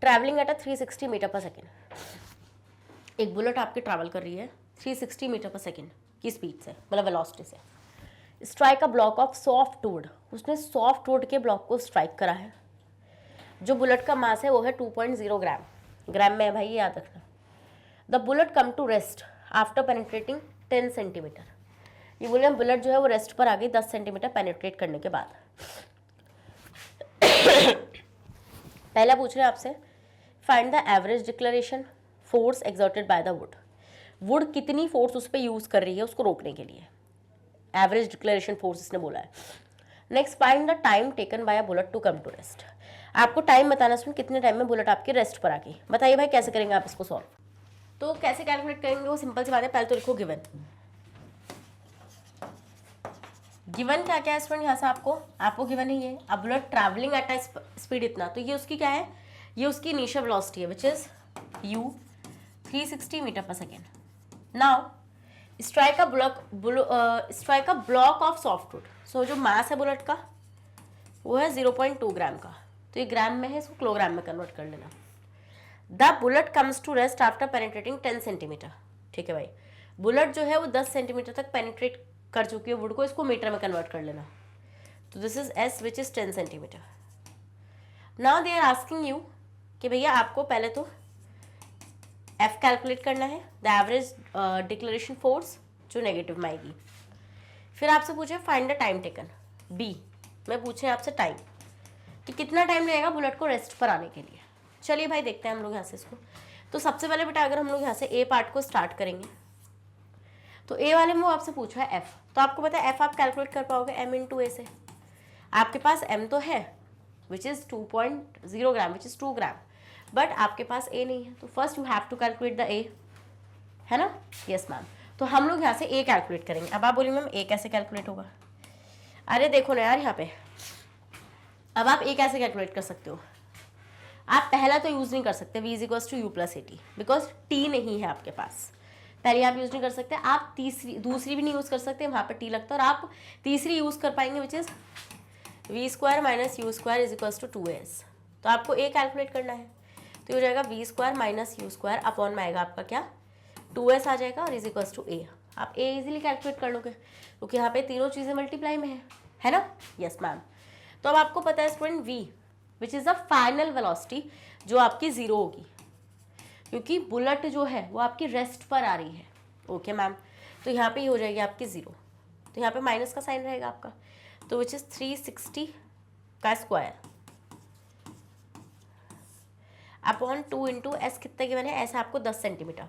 ट्रैवलिंग एट 360 मीटर पर सेकेंड। एक बुलेट आपकी ट्रैवल कर रही है 360 मीटर पर सेकेंड की स्पीड से, मतलब वेलोसिटी से। Strike a block of soft would, उसने सॉफ्ट वुड के ब्लॉक को स्ट्राइक करा है। जो बुलेट का मास है वो है 2.0 ग्राम, ग्राम में है भाई, याद रखना। The bullet come to rest after penetrating 10 centimetre. ये बोले हम बुलेट जो है वो रेस्ट पर आ गई 10 सेंटीमीटर पेनिट्रेट करने के बाद। पहला पूछ रहे हैं आपसे, find the average deceleration force exerted by the wood. Would कितनी फोर्स उस पर यूज कर रही है उसको रोकने के लिए, एवरेज डिक्लेरेशन फोर्स इसने बोला है। Next, find the time taken by a bullet to come to rest. आपको टाइम बताना है कितने टाइम में बुलेट आपकी रेस्ट पर आ गई। बताइए भाई कैसे करेंगे आप इसको सॉल्व। तो कैसे कैलकुलेट करेंगे, वो सिंपल सी बात है, पहले तो लिखो गिवन। गिवन क्या क्या है स्टूडेंट, यहाँ से आपको गिवन ही है। अब bullet travelling at a speed इतना, तो ये उसकी क्या है, ये उसकी इनिशियल वेलोसिटी है विच इज u 360 मीटर पर second. Now strike a block of soft wood. So जो मास है बुलेट का वो है 0.2 ग्राम का, तो ये ग्राम में है, इसको किलोग्राम में कन्वर्ट कर लेना। The bullet comes to rest after penetrating 10 centimetre. ठीक है भाई, बुलेट जो है वो 10 सेंटीमीटर तक पेनिट्रेट कर चुकी है वुड को, इसको मीटर में कन्वर्ट कर लेना। तो this is s which is 10 centimetre. Now they are asking you कि भैया आपको पहले तो एफ कैलकुलेट करना है, द एवरेज डिक्लेरेशन फोर्स जो नेगेटिव में आएगी। फिर आपसे पूछे find the time taken, b मैं पूछे आपसे टाइम कि कितना टाइम लगेगा बुलेट को रेस्ट पर आने के लिए। चलिए भाई देखते हैं हम लोग यहाँ से इसको। तो सबसे पहले बेटा अगर हम लोग यहाँ से ए पार्ट को स्टार्ट करेंगे तो ए वाले में वो आपसे पूछा है एफ, तो आपको पता है एफ आप कैलकुलेट कर पाओगे एम इंटू ए से। आपके पास एम तो है which is 2.0 gram which is 2 gram, but आपके पास ए नहीं है, तो first you have to calculate the a, है ना। Yes ma'am. तो हम लोग यहाँ से ए कैलकुलेट करेंगे। अब आप बोलिए मैम ए कैसे कैलकुलेट होगा? अरे देखो ना यार यहाँ पे, अब आप ए कैसे कैलकुलेट कर सकते हो? आप पहला तो यूज़ नहीं कर सकते v is to u plus a t, because t नहीं है आपके पास, पहले आप यूज़ नहीं कर सकते। आप दूसरी भी नहीं यूज़ कर सकते, वहाँ पर टी लगता है, और आप तीसरी यूज़ कर पाएंगे which is v square minus u square is equals to 2as। तो आपको ए कैलकुलेट करना है, तो हो जाएगा v square minus u square upon में आएगा आपका क्या 2s आ जाएगा, और इज इक्वल्स टू ए। आप ए इजीली कैलकुलेट कर लोगे क्योंकि यहाँ पे तीनों चीज़ें मल्टीप्लाई में है ना। Yes ma'am. तो अब आपको पता है student v which is the final velocity जो आपकी ज़ीरो होगी, क्योंकि बुलेट जो है वो आपकी रेस्ट पर आ रही है। Okay ma'am. तो यहाँ पे ही हो जाएगी आपकी ज़ीरो, तो यहाँ पे माइनस का साइन रहेगा आपका, तो विच इज़ 360 का स्क्वायर अपॉन 2 इंटू एस कितने गिवन है, ऐसा आपको 10 सेंटीमीटर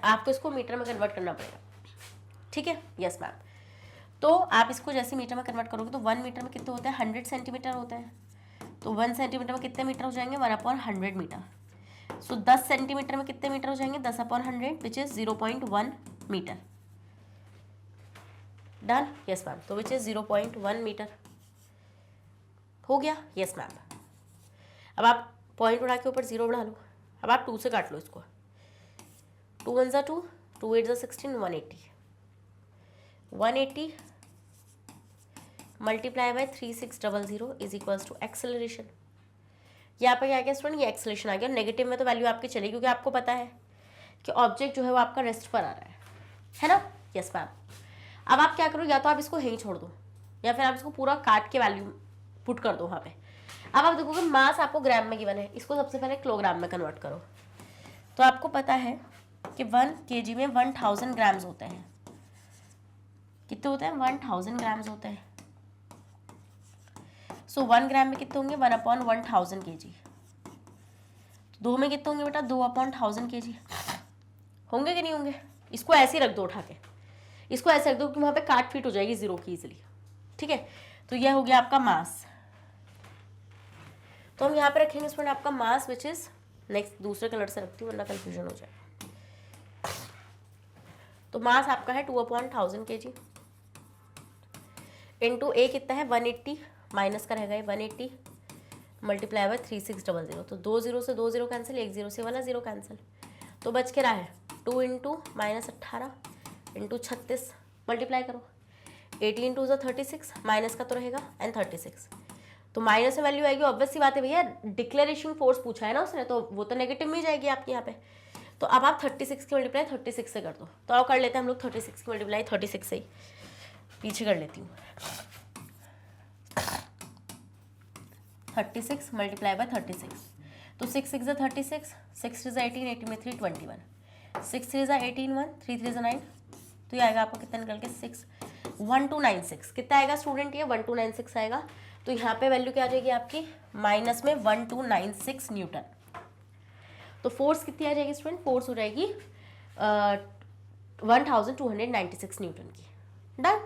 आपको इसको मीटर में कन्वर्ट करना पड़ेगा, ठीक है। Yes ma'am. तो आप इसको जैसे मीटर में कन्वर्ट करोगे तो 1 मीटर में कितने होते हैं 100 सेंटीमीटर होते हैं, तो 1 सेंटीमीटर में कितने मीटर हो जाएंगे 1/100 मीटर। सो 10 सेंटीमीटर में कितने मीटर हो जाएंगे 10/100 which is 0.1 metre. Done. Yes ma'am. तो विच इज़ 0.1 मीटर हो गया। Yes ma'am. अब आप पॉइंट उड़ा के ऊपर जीरो बढ़ा लो। अब आप 2 से काट लो इसको, 2 1 ज़ा 2, 2 8 ज़ा 16, 180 multiply by 3600 is equals to acceleration. यहाँ पर क्या गया स्टूडेंट, ये एक्सेलरेशन आ गया। नेगेटिव में तो वैल्यू आपकी चलेगी क्योंकि आपको पता है कि ऑब्जेक्ट जो है वो आपका रेस्ट पर आ रहा है ना। Yes ma'am. अब आप क्या करो, या तो आप इसको यहीं छोड़ दो या फिर आप इसको पूरा काट के वैल्यू पुट कर दो वहाँ पे। अब आप देखोगे मास आपको ग्राम में गिवन है, इसको सबसे पहले किलोग्राम में कन्वर्ट करो। तो आपको पता है कि 1 kg में 1000 ग्राम्स होते हैं। कितने होते हैं 1000 ग्राम्स होते हैं। सो 1 ग्राम में कितने होंगे 1/1000 kg। 2 में कितने होंगे बेटा 2/1000 kg होंगे कि नहीं होंगे। इसको ऐसे ही रख दो उठा के, इसको ऐसे रख दो कि वहाँ पे काट फिट हो जाएगी जीरो की इजिली, ठीक है। तो यह हो गया आपका मास। तो हम यहाँ पे रखेंगे स्टूडेंट आपका मास विच इज नेक्स्ट दूसरे कलर से रखती हूँ वरना कन्फ्यूजन हो जाएगा। तो मास आपका है 2/1000 kg इंटू ए कितना है 180 माइनस का रहेगा 180 मल्टीप्लाई बाय 3600। तो 2 0 से 2 0 कैंसिल, 1 0 से वाला 0 कैंसिल, तो बच के रहा है 2 इंटू -18 इंटू 36 मल्टीप्लाई करो 80 इंटू 36 माइनस का तो रहेगा एंड 36, तो माइनस में वैल्यू आएगी। ऑब्वियस सी बात है भैया, डिक्लेरेशन फोर्स पूछा है ना उसने, तो वो तो नेगेटिव में ही जाएगी आपके यहाँ पे। तो अब आप 36 की मल्टीप्लाई 36 से कर दो। तो अब कर लेते हैं हम लोग 36 की मल्टीप्लाई 36 से ही, पीछे कर लेती हूँ 36 मल्टीप्लाई बाय 36। तो 6 6 ज़ा 36, 6 3 ज़ा 18, 18 में 3 21, 6 3 ज़ा 18 1, 3 3 ज़ा 9, तो ये आएगा आपको कितना निकल के 1296। कितना आएगा स्टूडेंट ये 1296 आएगा। तो यहाँ पे वैल्यू क्या आ जाएगी आपकी माइनस में 1296 न्यूटन। तो फोर्स कितनी आ जाएगी स्टूडेंट, फोर्स हो जाएगी 1296 न्यूटन की। डन।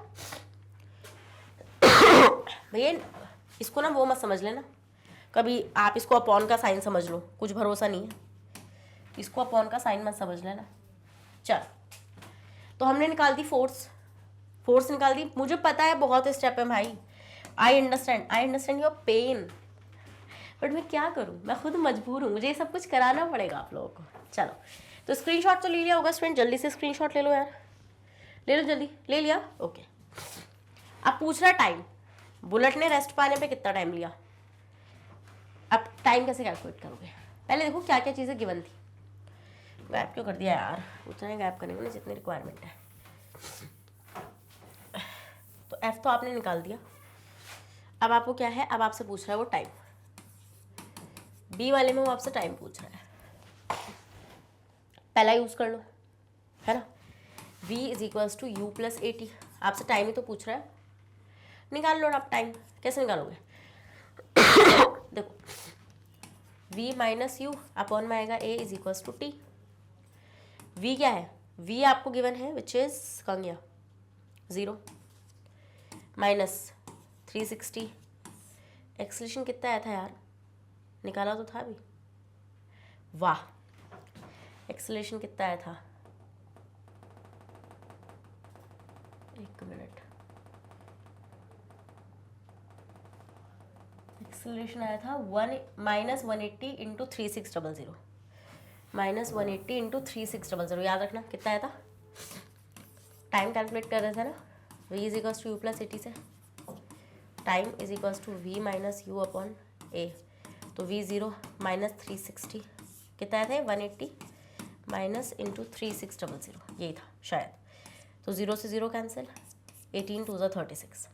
भैया इसको ना वो मत समझ लेना कभी, आप इसको अपॉन का साइन समझ लो, कुछ भरोसा नहीं है, इसको अपॉन का साइन मत समझ लेना। चल, तो हमने निकाल दी फोर्स, फोर्स निकाल दी। मुझे पता है बहुत स्टेप है भाई, I understand your pain, but मैं क्या करूँ, मैं खुद मजबूर हूँ, मुझे ये सब कुछ कराना पड़ेगा आप लोगों को। चलो, तो स्क्रीनशॉट तो ले लिया होगा स्टूडेंट, जल्दी से स्क्रीनशॉट ले लो यार, ले लो जल्दी, ले लिया। ओके, अब पूछ रहा टाइम, बुलेट ने रेस्ट पाने पे कितना टाइम लिया। अब टाइम कैसे कैलकुलेट करोगे, पहले देखो क्या क्या चीज़ें गिवन थी। गैप क्यों कर दिया यार, उतना गैप करने में जितनी रिक्वायरमेंट है। तो एफ तो आपने निकाल दिया। अब आपको क्या है, अब आपसे पूछ रहा है वो टाइम, बी वाले में वो आपसे टाइम पूछ रहा है, पहला यूज़ कर लो, है ना। v is equals to u plus a t, आपसे टाइम ही तो पूछ रहा है। निकाल लो आप टाइम। कैसे निकालोगे? देखो v माइनस यू अपॉन में आएगा a is equals to t. v क्या है? v आपको गिवन है विच इज कहाँ गया 0 माइनस 360। एक्सलेशन कितना आया था यार? निकाला तो था अभी। वाह, एक्सलेशन कितना आया था? एक मिनट, एक्सलेशन आया था 1 माइनस 180 इंटू 3600 माइनस 180 इंटू 3600। याद रखना कितना आया था? टाइम कैलकुलेट कर रहे थे ना, v is equals to u plus 80 से time is equals to v minus u upon a। तो v 0 माइनस 360 कितना आया था? 180 माइनस इंटू 3600, यही था शायद। तो 0 से 0 कैंसिल, 18 टू ज़ा 36,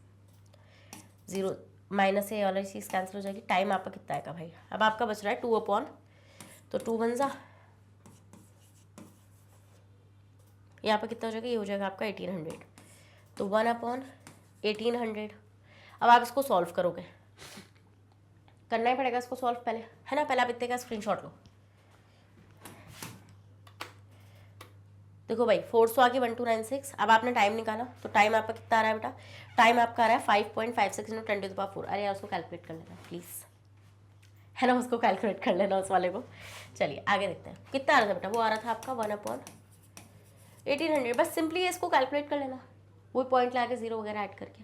0 माइनस से वाली चीज़ कैंसिल हो जाएगी। टाइम आपका कितना आएगा भाई? अब आपका बच रहा है 2 अपॉन, तो 2 बन जा, यहाँ पर कितना हो जाएगा? ये हो जाएगा आपका 1800। तो 1 अपॉन 1800। अब आप इसको सॉल्व करोगे, करना ही पड़ेगा इसको सॉल्व पहले, है ना? पहले आप इतने का स्क्रीनशॉट लो। देखो भाई 400 आ गई 1296। अब आपने टाइम निकाला तो टाइम आपका कितना आ रहा है बेटा? टाइम आपका आ रहा है 5.56 इंटू 10⁴। अरे यार उसको कैलकुलेट कर लेना प्लीज़, है ना? उसको कैलकुलेट कर लेना उस वाले को। चलिए आगे देखते हैं कितना आ रहा था बेटा। वो आ रहा था आपका 1 अपॉन 1800। बस सिंपली इसको कैलकुलेट कर लेना, वही पॉइंट ला के 0 वगैरह ऐड करके,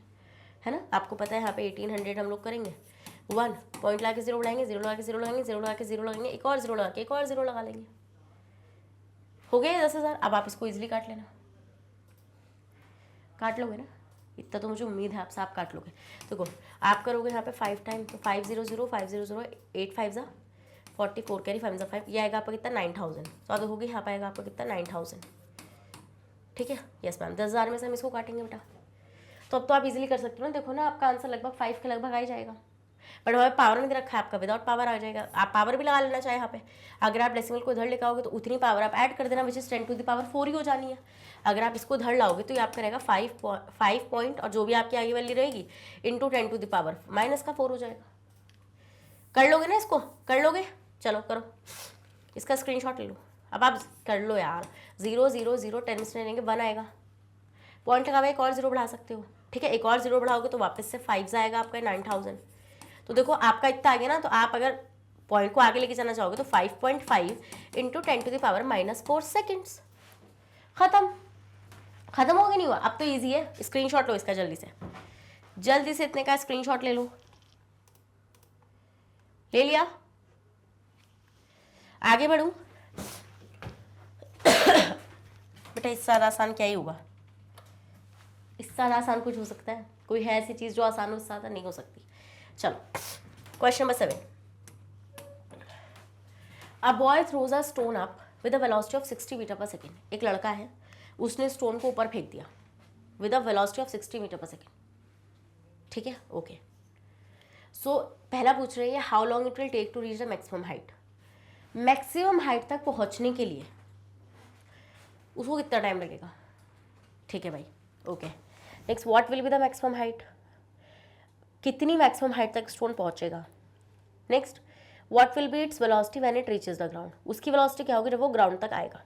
है ना? आपको पता है यहाँ पे 1800 हम लोग करेंगे 1 पॉइंट ला के 0 बढ़ाएंगे, 0 लगा के 0 लगाएंगे, 0 लगा के 0 लगाएंगे, एक और 0 लगा के एक और 0 लगा लेंगे। हो गए 10,000। अब आप इसको इजीली काट लेना, काट लोगे ना? इतना तो मुझे उम्मीद है आपसे आप काट लोगे। देखो आप करोगे यहाँ पे 5 टाइम, तो 500 500 8 5 ज़ा 44 कैरी 5 ज़ा 5, ये आएगा आपका कितना? 9000। तो अगर होगी यहाँ पे आएगा आपका कितना? 9000। ठीक है, यस मैम। 10,000 में से हम इसको काटेंगे बेटा, तो अब तो आप इजीली कर सकते हो ना। देखो ना आपका आंसर लगभग 5 के लगभग आ ही जाएगा। बट हमें पावर नहीं दे रखा है आपका, विदाउट पावर आ जाएगा। आप पावर भी लगा लेना चाहे यहाँ पे। अगर आप डेसिमल को इधर लेकर आओगे तो उतनी पावर आप ऐड कर देना, विच इज 10⁴ ही हो जानी है। अगर आप इसको इधर लाओगे तो ये आपका रहेगा 5 पॉइंट, और जो भी आपकी आगे वाली रहेगी इंटू 10⁻⁻, माइनस का 4 हो जाएगा। कर लोगे ना इसको? कर लोगे? चलो करो, इसका स्क्रीनशॉट ले लो। अब आप कर लो यार। 0 0 0 10 में से लेंगे 1 आएगा, पॉइंट लगा हुआ एक और 0 बढ़ा सकते हो। ठीक है, एक और 0 बढ़ाओगे तो वापस से 5 आएगा आपका 9000। तो देखो आपका इतना आ गया ना। तो आप अगर पॉइंट को आगे लेके जाना चाहोगे तो 5.5 इंटू 10⁻⁻4 सेकेंड्स। खत्म, खत्म हो गया? नहीं हुआ? अब तो ईजी है। स्क्रीनशॉट लो इसका जल्दी से, जल्दी से इतने का स्क्रीनशॉट ले लो। ले लिया? आगे बढ़ूं? बेटा इससे ज़्यादा आसान क्या ही होगा? इससे ज़्यादा आसान कुछ हो सकता है? कोई है ऐसी चीज़ जो आसान हो, इससे ज़्यादा नहीं हो सकती। चलो question number 7। A boy throws a stone up with a velocity of 60 metre पर सेकेंड। एक लड़का है, उसने स्टोन को ऊपर फेंक दिया with a velocity of 60 metre पर सेकेंड। ठीक है, ओके। सो पहला पूछ रही है how long it will take to reach the maximum height. Maximum height तक पहुंचने के लिए उसको कितना टाइम लगेगा? ठीक है भाई, okay. Next, what will be the maximum height? कितनी मैक्सिमम हाइट तक स्टोन पहुंचेगा? Next, what will be its velocity when it reaches the ground. उसकी वेलोसिटी क्या होगी जब वो ग्राउंड तक आएगा?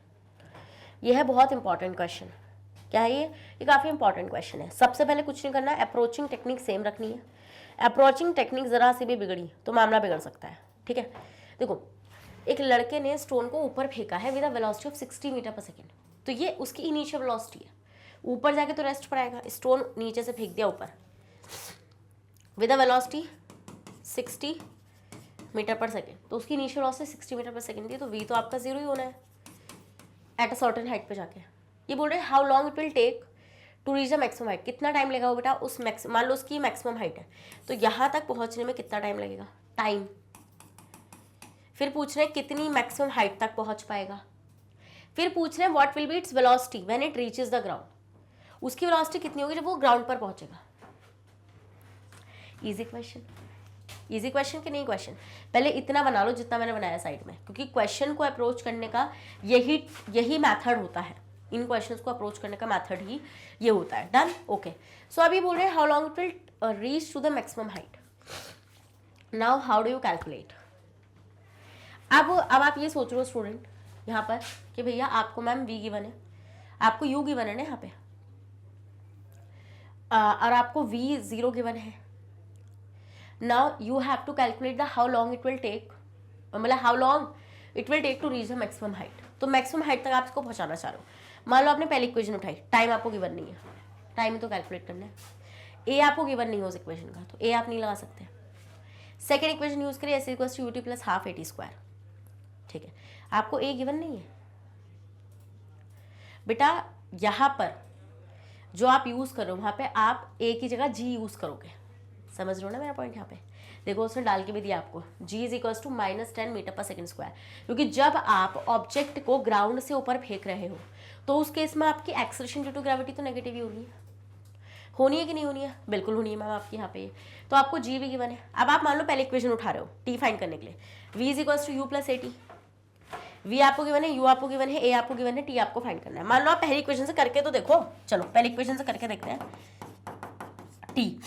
यह है बहुत इंपॉर्टेंट क्वेश्चन। क्या है ये काफ़ी इंपॉर्टेंट क्वेश्चन है। सबसे पहले कुछ नहीं करना है, अप्रोचिंग टेक्निक सेम रखनी है। अप्रोचिंग टेक्निक ज़रा सी भी बिगड़ी तो मामला बिगड़ सकता है। ठीक है, देखो एक लड़के ने स्टोन को ऊपर फेंका है with a velocity of 60 metre पर सेकेंड, तो ये उसकी इनिशियल वेलोसिटी है। ऊपर जाके तो रेस्ट पर आएगा, स्टोन नीचे से फेंक दिया ऊपर विद अ वेलोसिटी 60 मीटर पर सेकेंड, तो उसकी इनिशियल वेलोसिटी 60 मीटर पर सेकेंड थी, तो v तो आपका 0 ही होना है एट अ सर्टेन हाइट पे जाके। ये बोल रहे हैं how long it will take to reach the maximum height. कितना टाइम लगेगा बेटा उस मान लो उसकी मैक्सिमम हाइट है, तो यहाँ तक पहुँचने में कितना टाइम लगेगा? टाइम। फिर पूछ रहे हैं कितनी मैक्सिमम हाइट तक पहुँच पाएगा। फिर पूछ रहे हैं what will be its velocity when it reaches the ground. उसकी वेलोसिटी कितनी होगी जब वो ग्राउंड पर पहुँचेगा? ईजी क्वेश्चन, ईजी क्वेश्चन कि नहीं क्वेश्चन? पहले इतना बना लो जितना मैंने बनाया साइड में, क्योंकि क्वेश्चन को अप्रोच करने का यही मैथड होता है। इन क्वेश्चंस को अप्रोच करने का मैथड ही ये होता है। Done, okay. सो अभी बोल रहे हैं how long it will reach to the maximum height. Now how do you calculate? अब आप ये सोच रहे हो स्टूडेंट यहाँ पर कि भैया आपको मैम v गिवन है, आपको u गिवन है ना यहाँ पे, और आपको v 0 गिवन है. Now you have to calculate the how long it will take, मतलब how long it will take to reach the maximum height. तो मैक्सिमम हाइट तक आप इसको पहुँचाना चाह रहे हो. मान लो आपने पहली इक्वेशन उठाई, टाइम आपको गिवन नहीं है, टाइम ही तो कैलकुलेट करना है. ए आपको गिवन नहीं है उस इक्वेशन का, तो ए आप नहीं लगा सकते. सेकेंड इक्वेशन यूज करिए, s equals to ut plus half at square. ठीक है, आपको ए गिवन नहीं है बेटा. यहाँ पर जो आप यूज कर रहे हो वहाँ पे आप ए की जगह जी यूज करोगे. समझ रहे हो ना मेरा पॉइंट. यहाँ पे देखो उसने डाल के भी दिया आपको, जी इज इक्वल्स टू -10 मीटर पर सेकेंड स्क्वायर. क्योंकि जब आप ऑब्जेक्ट को ग्राउंड से ऊपर फेंक रहे हो तो उस केस में आपकी एक्सेलरेशन ड्यू टू ग्रेविटी तो नेगेटिव ही होनी है कि नहीं होनी है? बिल्कुल होनी है मैम आपकी यहाँ पे. तो आपको जी भी गिवन है. अब आप मान लो पहले इक्वेशन उठा रहे हो टी फाइंड करने के लिए, v is equals to u plus a t. V आपको गिवन है, यू आपको गिवन है, ए आपको गिवन है, टी आपको फाइंड करना है. मान लो आप पहली इक्वेशन से करके तो देखो. चलो पहली इक्वेशन से करके देखते हैं. T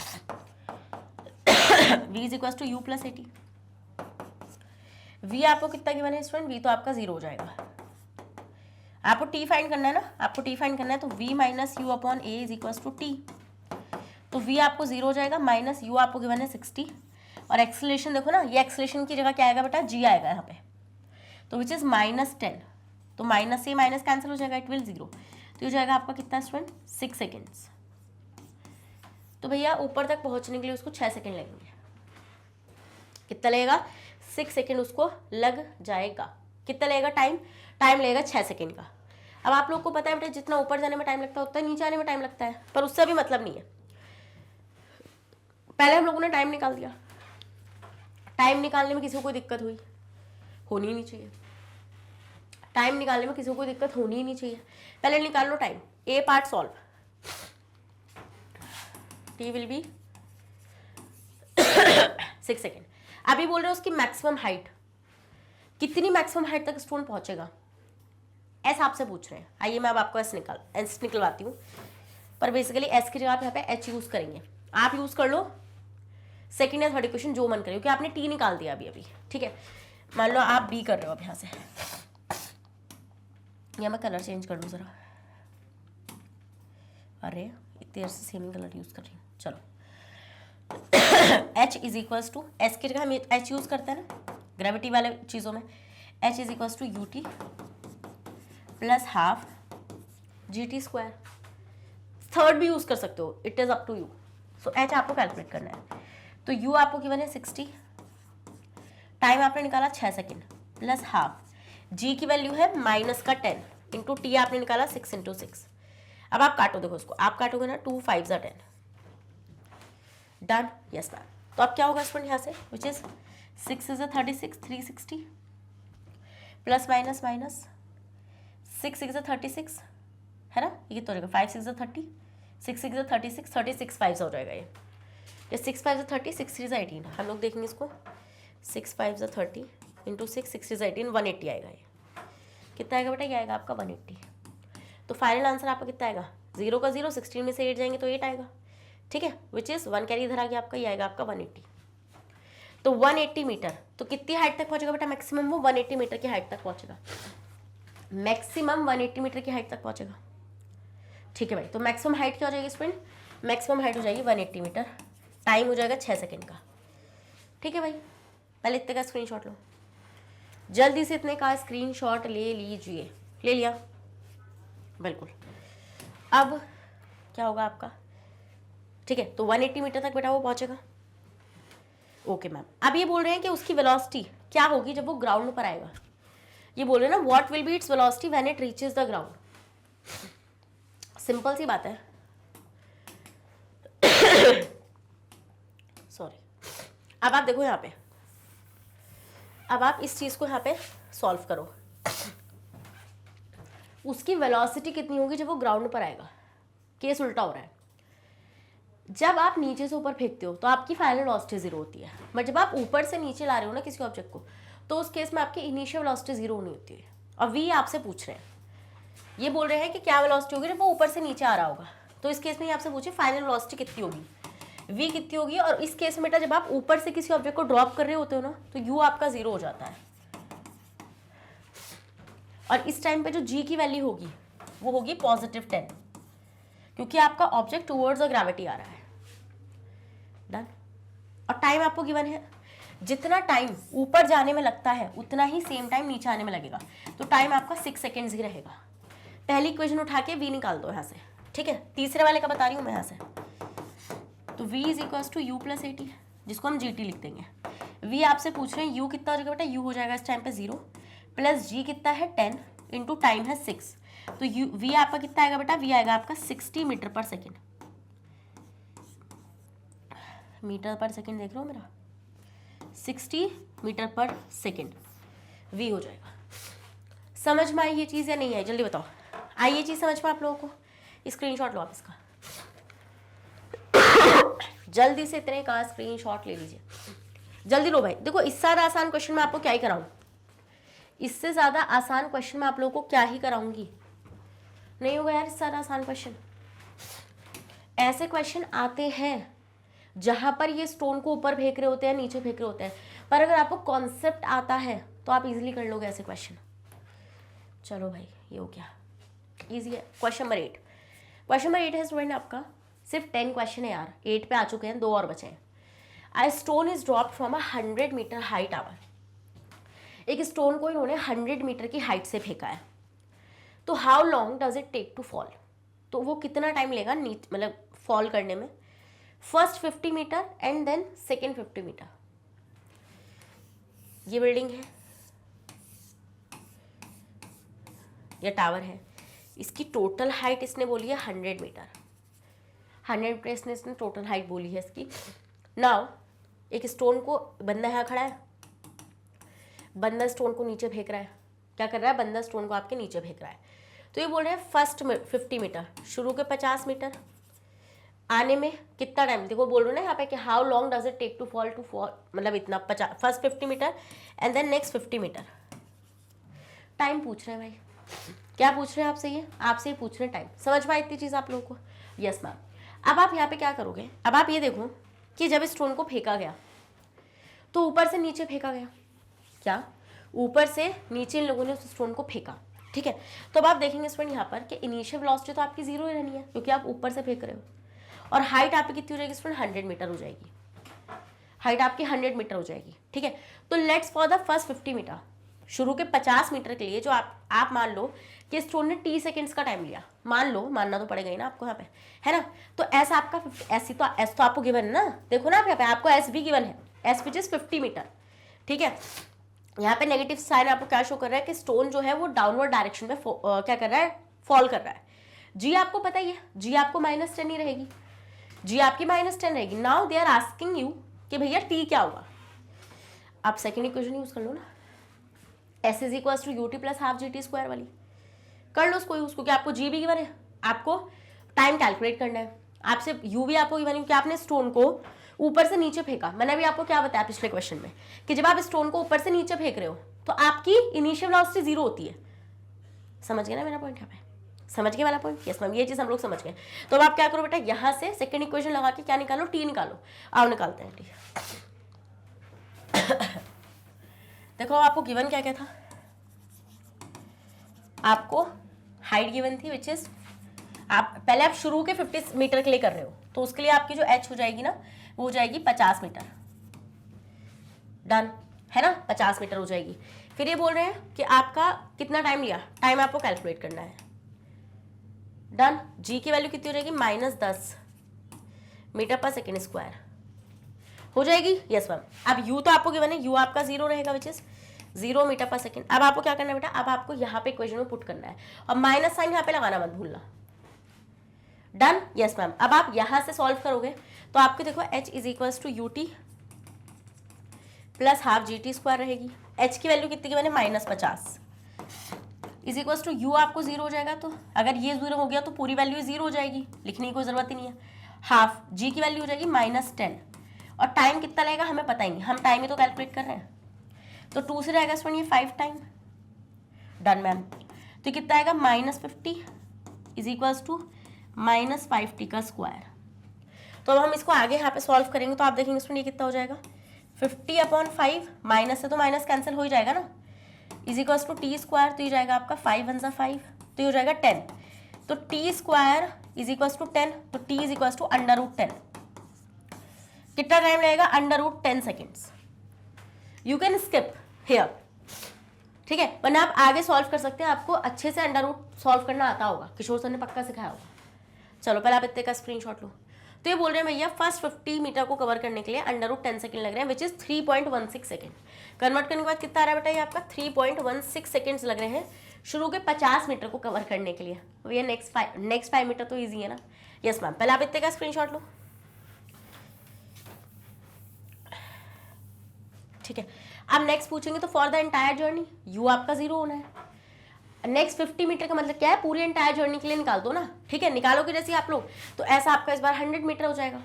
v is equals to u plus a t. v आपको कितना गिवन है स्टूडेंट? v तो आपका 0 हो जाएगा. आपको t फाइंड करना है ना, आपको t फाइंड करना है, तो v minus u upon a is equals to t. तो v आपको 0 हो जाएगा, माइनस u आपको गिवन है 60, और एक्सेलरेशन देखो ना, ये एक्सेलरेशन की जगह क्या आएगा बेटा? g आएगा यहाँ पे, तो विच इज -10. तो माइनस से माइनस कैंसिल हो जाएगा, इट विल 0. तो ये जाएगा आपका कितना स्टूडेंट? 6 सेकेंड्स. तो भैया ऊपर तक पहुँचने के लिए उसको 6 सेकेंड लगेंगे. कितना लगेगा? 6 सेकेंड उसको लग जाएगा. कितना लगेगा टाइम? टाइम लगेगा 6 सेकेंड का. अब आप लोग को पता है बेटा जितना ऊपर जाने में टाइम लगता है उतना नीचे आने में टाइम लगता है, पर उससे अभी मतलब नहीं है. पहले हम लोगों ने टाइम निकाल दिया. टाइम निकालने में किसी को कोई दिक्कत हुई? होनी ही नहीं चाहिए. टाइम निकालने में किसी को कोई दिक्कत होनी ही नहीं चाहिए. पहले निकाल लो time. A part solve. T will be 6 second. अभी बोल रहे हो उसकी मैक्सिमम हाइट कितनी, मैक्सिमम हाइट तक स्टूडेंट पहुंचेगा? एस आपसे पूछ रहे हैं. आइए मैं अब आपको एस निकलवाती हूँ, पर बेसिकली एस की जगह आप यहाँ पे एच यूज करेंगे. आप यूज कर लो सेकेंड या थर्ड इक्वेशन जो मन करे, क्योंकि आपने टी निकाल दिया अभी. ठीक है, मान लो आप बी कर रहे हो अब यहाँ से, या मैं कलर चेंज कर लूँ ज़रा. अरे इतनी देर से सेम कलर यूज़ कर रही हूँ. चलो h is equals to, s की जगह हम h यूज़ करते हैं ना ग्रेविटी वाले चीज़ों में. h is equals to u t plus half g t square. Third भी यूज़ कर सकते हो, it is up to you. So h आपको कैलकुलेट करना है. तो u आपको गिवन है 60, टाइम आपने निकाला 6 सेकेंड, प्लस हाफ. g की वैल्यू है माइनस का 10, इंटू टी आपने निकाला 6 इंटू 6. अब आप काटो, देखो उसको आप काटोगे ना, 2 5 ज़ा 10. डन? Yes ma'am. तो अब क्या होगा स्टूडेंट यहाँ से, विच is 6 is 36, 360 plus minus minus 6 is 36 है ना, ये तो हो जाएगा 5 6 30, 6 6 36, 36 5 हो जाएगा. ये 6 5 30, 6 3 18. हम लोग देखेंगे इसको, 6 5 30 इंटू 6 6 3 18, 180 आएगा. ये कितना आएगा बेटा? ये आएगा आपका 180. तो फाइनल आंसर आपका कितना आएगा? 0 का 0, 16 में से 8 जाएंगे तो 8 आएगा. ठीक है, विच इज़ 1 कैरी इधर आ गया आपका, ये आएगा आपका 180. तो 180 मीटर, तो कितनी हाइट तक पहुंचेगा बेटा? मैक्सिमम वो 180 मीटर की हाइट तक पहुंचेगा. मैक्सिमम 180 मीटर की हाइट तक पहुंचेगा. ठीक है भाई, तो मैक्सिमम हाइट क्या हो जाएगी स्टूडेंट? मैक्सिमम हाइट हो जाएगी 180 मीटर. टाइम हो जाएगा 6 सेकेंड का. ठीक है भाई, पहले इतने का स्क्रीनशॉट लो, जल्दी से इतने का स्क्रीनशॉट ले लीजिए. ले लिया? बिल्कुल. अब क्या होगा आपका? ठीक है, तो 180 मीटर तक बेटा वो पहुंचेगा. Okay ma'am. अब ये बोल रहे हैं कि उसकी वेलोसिटी क्या होगी जब वो ग्राउंड पर आएगा. ये बोल रहे हैं ना, what will be its velocity when it reaches the ground. Simple सी बात है. सॉरी. अब आप देखो यहाँ पे, अब आप इस चीज़ को यहाँ पे सॉल्व करो. उसकी वेलोसिटी कितनी होगी जब वो ग्राउंड पर आएगा. केस उल्टा हो रहा है. जब आप नीचे से ऊपर फेंकते हो तो आपकी फाइनल वेलोसिटी 0 होती है, बट जब आप ऊपर से नीचे ला रहे हो ना किसी ऑब्जेक्ट को, तो उस केस में आपकी इनिशियल वेलोसिटी 0 होनी होती है. और वी आपसे पूछ रहे हैं, ये बोल रहे हैं कि क्या वेलोसिटी होगी जब वो ऊपर से नीचे आ रहा होगा. तो इस केस में आपसे पूछे फाइनल वेलोसिटी कितनी होगी. v कितनी होगी, और इस केस में बेटा जब आप ऊपर से किसी ऑब्जेक्ट को ड्रॉप कर रहे होते हो ना तो u आपका 0 हो जाता है, और इस टाइम पे जो g की वैल्यू होगी वो होगी +10, क्योंकि आपका ऑब्जेक्ट टुवर्ड्स द ग्रेविटी आ रहा है। डन। और टाइम आपको गिवन है, जितना टाइम ऊपर जाने में लगता है उतना ही सेम टाइम नीचे आने में लगेगा, तो टाइम आपका 6 सेकेंड्स ही रहेगा। पहली इक्वेशन उठा के v निकाल दो यहाँ से, ठीक है। तीसरे वाले का बता रही हूँ मैं यहाँ से, तो v is equals to u plus 80, जिसको हम gt लिख देंगे। v आपसे पूछ रहे हैं u कितना हो जाएगा बेटा, u हो जाएगा इस टाइम पे 0, प्लस g कितना है 10 इंटू टाइम है 6, तो v आपका कितना आएगा बेटा, v आएगा आपका 60 मीटर पर सेकेंड। मीटर पर सेकेंड देख रहे हो मेरा, 60 मीटर पर सेकेंड v हो जाएगा। समझ में आई ये चीज़ या नहीं आई, जल्दी बताओ। आई ये चीज़ समझ में आप लोगों को? स्क्रीनशॉट लो आप इसका, जल्दी से इतने का स्क्रीनशॉट ले लीजिए, जल्दी लो भाई। देखो इससे ज़्यादा आसान क्वेश्चन मैं आपको क्या ही कराऊँ, इससे ज़्यादा आसान क्वेश्चन मैं आप लोगों को क्या ही कराऊंगी, नहीं होगा यार इससे ज़्यादा आसान क्वेश्चन। ऐसे क्वेश्चन आते हैं जहाँ पर ये स्टोन को ऊपर फेंक रहे होते हैं, नीचे फेंक रहे होते हैं, पर अगर आपको कॉन्सेप्ट आता है तो आप इजीली कर लोगे ऐसे क्वेश्चन। चलो भाई ये हो गया, इजी है। क्वेश्चन नंबर 8, क्वेश्चन नंबर 8 है स्टूडेंट आपका, सिर्फ 10 क्वेश्चन है यार, 8 पे आ चुके हैं, 2 और बचे हैं। A stone is drop from 100 metre high tower, एक स्टोन को इन्होंने 100 मीटर की हाइट से फेंका है, तो how long does it take to fall, तो वो कितना टाइम लेगा मतलब फॉल करने में। First 50 metre and then second 50 metre. ये बिल्डिंग है, ये टावर है, इसकी टोटल हाइट इसने बोली है 100 मीटर, 100 मीटर इसने टोटल हाइट बोली है इसकी। नाउ एक स्टोन को बंदा यहाँ खड़ा है, बंदा स्टोन को नीचे फेंक रहा है, क्या कर रहा है, बंदा स्टोन को आपके नीचे फेंक रहा है। तो ये बोल रहे हैं फर्स्ट 50 मीटर, शुरू के 50 मीटर, आने में कितना टाइम, देखो बोल रहे हो ना यहाँ पे कि how long does it take to fall मतलब इतना 50, first 50 metre and then next 50 metre. Time पूछ रहे हैं भाई, क्या पूछ रहे हैं आपसे, ये आपसे ही पूछ रहे हैं टाइम। समझ में आई इतनी चीज़ आप लोगों को? Yes ma'am. अब आप यहाँ पे क्या करोगे, अब आप ये देखो कि जब स्टोन को फेंका गया तो ऊपर से नीचे फेंका गया, क्या ऊपर से नीचे इन लोगों ने उस स्टोन को फेंका, ठीक है। तो अब आप देखेंगे स्टूडेंट यहाँ पर कि इनिशियल वेलोसिटी तो आपकी 0 ही रहनी है, क्योंकि आप ऊपर से फेंक रहे हो, और हाइट आपकी कितनी हो जाएगी स्टूडेंट, 100 मीटर हो जाएगी, हाइट आपकी 100 मीटर हो जाएगी, ठीक है। तो let's for the first 50 metre, शुरू के 50 मीटर के लिए जो आप मान लो कि स्टोन ने 30 सेकेंड्स का टाइम लिया, मान लो, मानना तो पड़ेगा ही ना आपको यहाँ पे, है ना। तो ऐसा आपका एस तो आपको गिवन है ना, देखो ना आप यहाँ पे आपको एस भी गिवन है, एस विच इज 50 मीटर, ठीक है। यहाँ पे नेगेटिव साइन आपको क्या शो कर रहा है कि स्टोन जो है वो डाउनवर्ड डायरेक्शन में क्या कर रहा है, फॉल कर रहा है। जी आपको पता ही है, जी आपको -10 ही रहेगी, जी आपकी -10 रहेगी। Now they are asking you कि भैया टी क्या होगा, आप सेकेंड इक्वेशन यूज कर लो ना, s is equals to u t plus half g t square वाली, कर लो उसको यूज, क्योंकि आपको जी भी गिवन है, आपको टाइम कैलकुलेट करना है, आपसे यू भी आपको गिवन है कि आपने स्टोन को ऊपर से नीचे फेंका। मैंने अभी आपको क्या बताया पिछले क्वेश्चन में कि जब आप स्टोन को ऊपर से नीचे फेंक रहे हो तो आपकी इनिशियल वेलोसिटी 0 होती है। समझ गए ना मेरा पॉइंट यहाँ पे, समझ गए वाला पॉइंट? यस मैम, ये चीज़ हम लोग समझ गए। तो अब आप क्या करो बेटा, यहाँ से सेकेंड इक्वेशन लगा के क्या निकालो, टी निकालो। आओ निकालते हैं टी। देखो आपको गिवन क्या क्या था, आपको हाइट गिवन थी विच इज, आप पहले आप शुरू के 50 मीटर के लिए कर रहे हो, तो उसके लिए आपकी जो एच हो जाएगी ना वो हो जाएगी 50 मीटर, डन है ना, 50 मीटर हो जाएगी। फिर ये बोल रहे हैं कि आपका कितना टाइम लिया, टाइम आपको कैलकुलेट करना है, डन। जी की वैल्यू कितनी हो जाएगी, -10 मीटर पर सेकेंड स्क्वायर हो जाएगी, यस मैम। अब यू तो आपको गिवन है, यू आपका 0 रहेगा विच इज 0 मीटर पर सेकेंड। अब आपको क्या करना है बेटा, अब आपको यहाँ पे इक्वेशन में पुट करना है, और माइनस साइन यहाँ पे लगाना मत भूलना, डन, यस मैम। अब आप यहाँ से सॉल्व करोगे तो आपको देखो h is equals to u t plus half g t square रहेगी। h की वैल्यू कितनी की मैंने, -50 इज इक्वल्स टू यू आपको 0 हो जाएगा, तो अगर ये 0 हो गया तो पूरी वैल्यू 0 हो जाएगी, लिखने की कोई जरूरत ही नहीं है। हाफ जी की वैल्यू हो जाएगी -10, और टाइम कितना लगेगा हमें पता ही नहीं, हम टाइम ही तो कैलकुलेट कर रहे हैं, तो 2 से रहेगा स्टूडेंट ये 5 टाइम, डन मैम। तो कितना आएगा, -50 इज इक्वल्स टू -5t का स्क्वायर। तो अब हम इसको आगे यहाँ पे सॉल्व करेंगे तो आप देखेंगे इसमें ये कितना हो जाएगा 50/5, माइनस से तो माइनस कैंसिल हो ही जाएगा ना, is equals to t square, तो ये जाएगा आपका 5 × 5, तो ये हो जाएगा 10, तो t square is equals to 10, तो टी इज इक्वल्स टू √10। कितना टाइम लगेगा? √10 seconds. You can skip here, ठीक है, वरना आप आगे सॉल्व कर सकते हैं, आपको अच्छे से अंडर रूट सॉल्व करना आता होगा, किशोर सर ने पक्का सिखाया होगा। चलो पहले आप इतने का स्क्रीनशॉट लो। तो ये बोल रहे हैं भैया फर्स्ट 50 मीटर को कवर करने के लिए √10 सेकंड लग रहे हैं, विच इज 3.16 सेकंड। कन्वर्ट करने के बाद कितना आ रहा है बेटा? ये आपका 3.16 सेकंड्स लग रहे हैं शुरू के 50 मीटर को कवर करने के लिए। भैया नेक्स्ट 5 मीटर तो ईजी है ना। यस मैम, पहले आप इतने का स्क्रीनशॉट लो, ठीक है। अब नेक्स्ट पूछेंगे तो for the entire journey you आपका 0 होना है। नेक्स्ट 50 मीटर का मतलब क्या है? पूरी एंटायर जर्नी के लिए निकाल दो ना, ठीक है। निकालोगे जैसे आप लोग तो ऐसा आपका इस बार 100 मीटर हो जाएगा।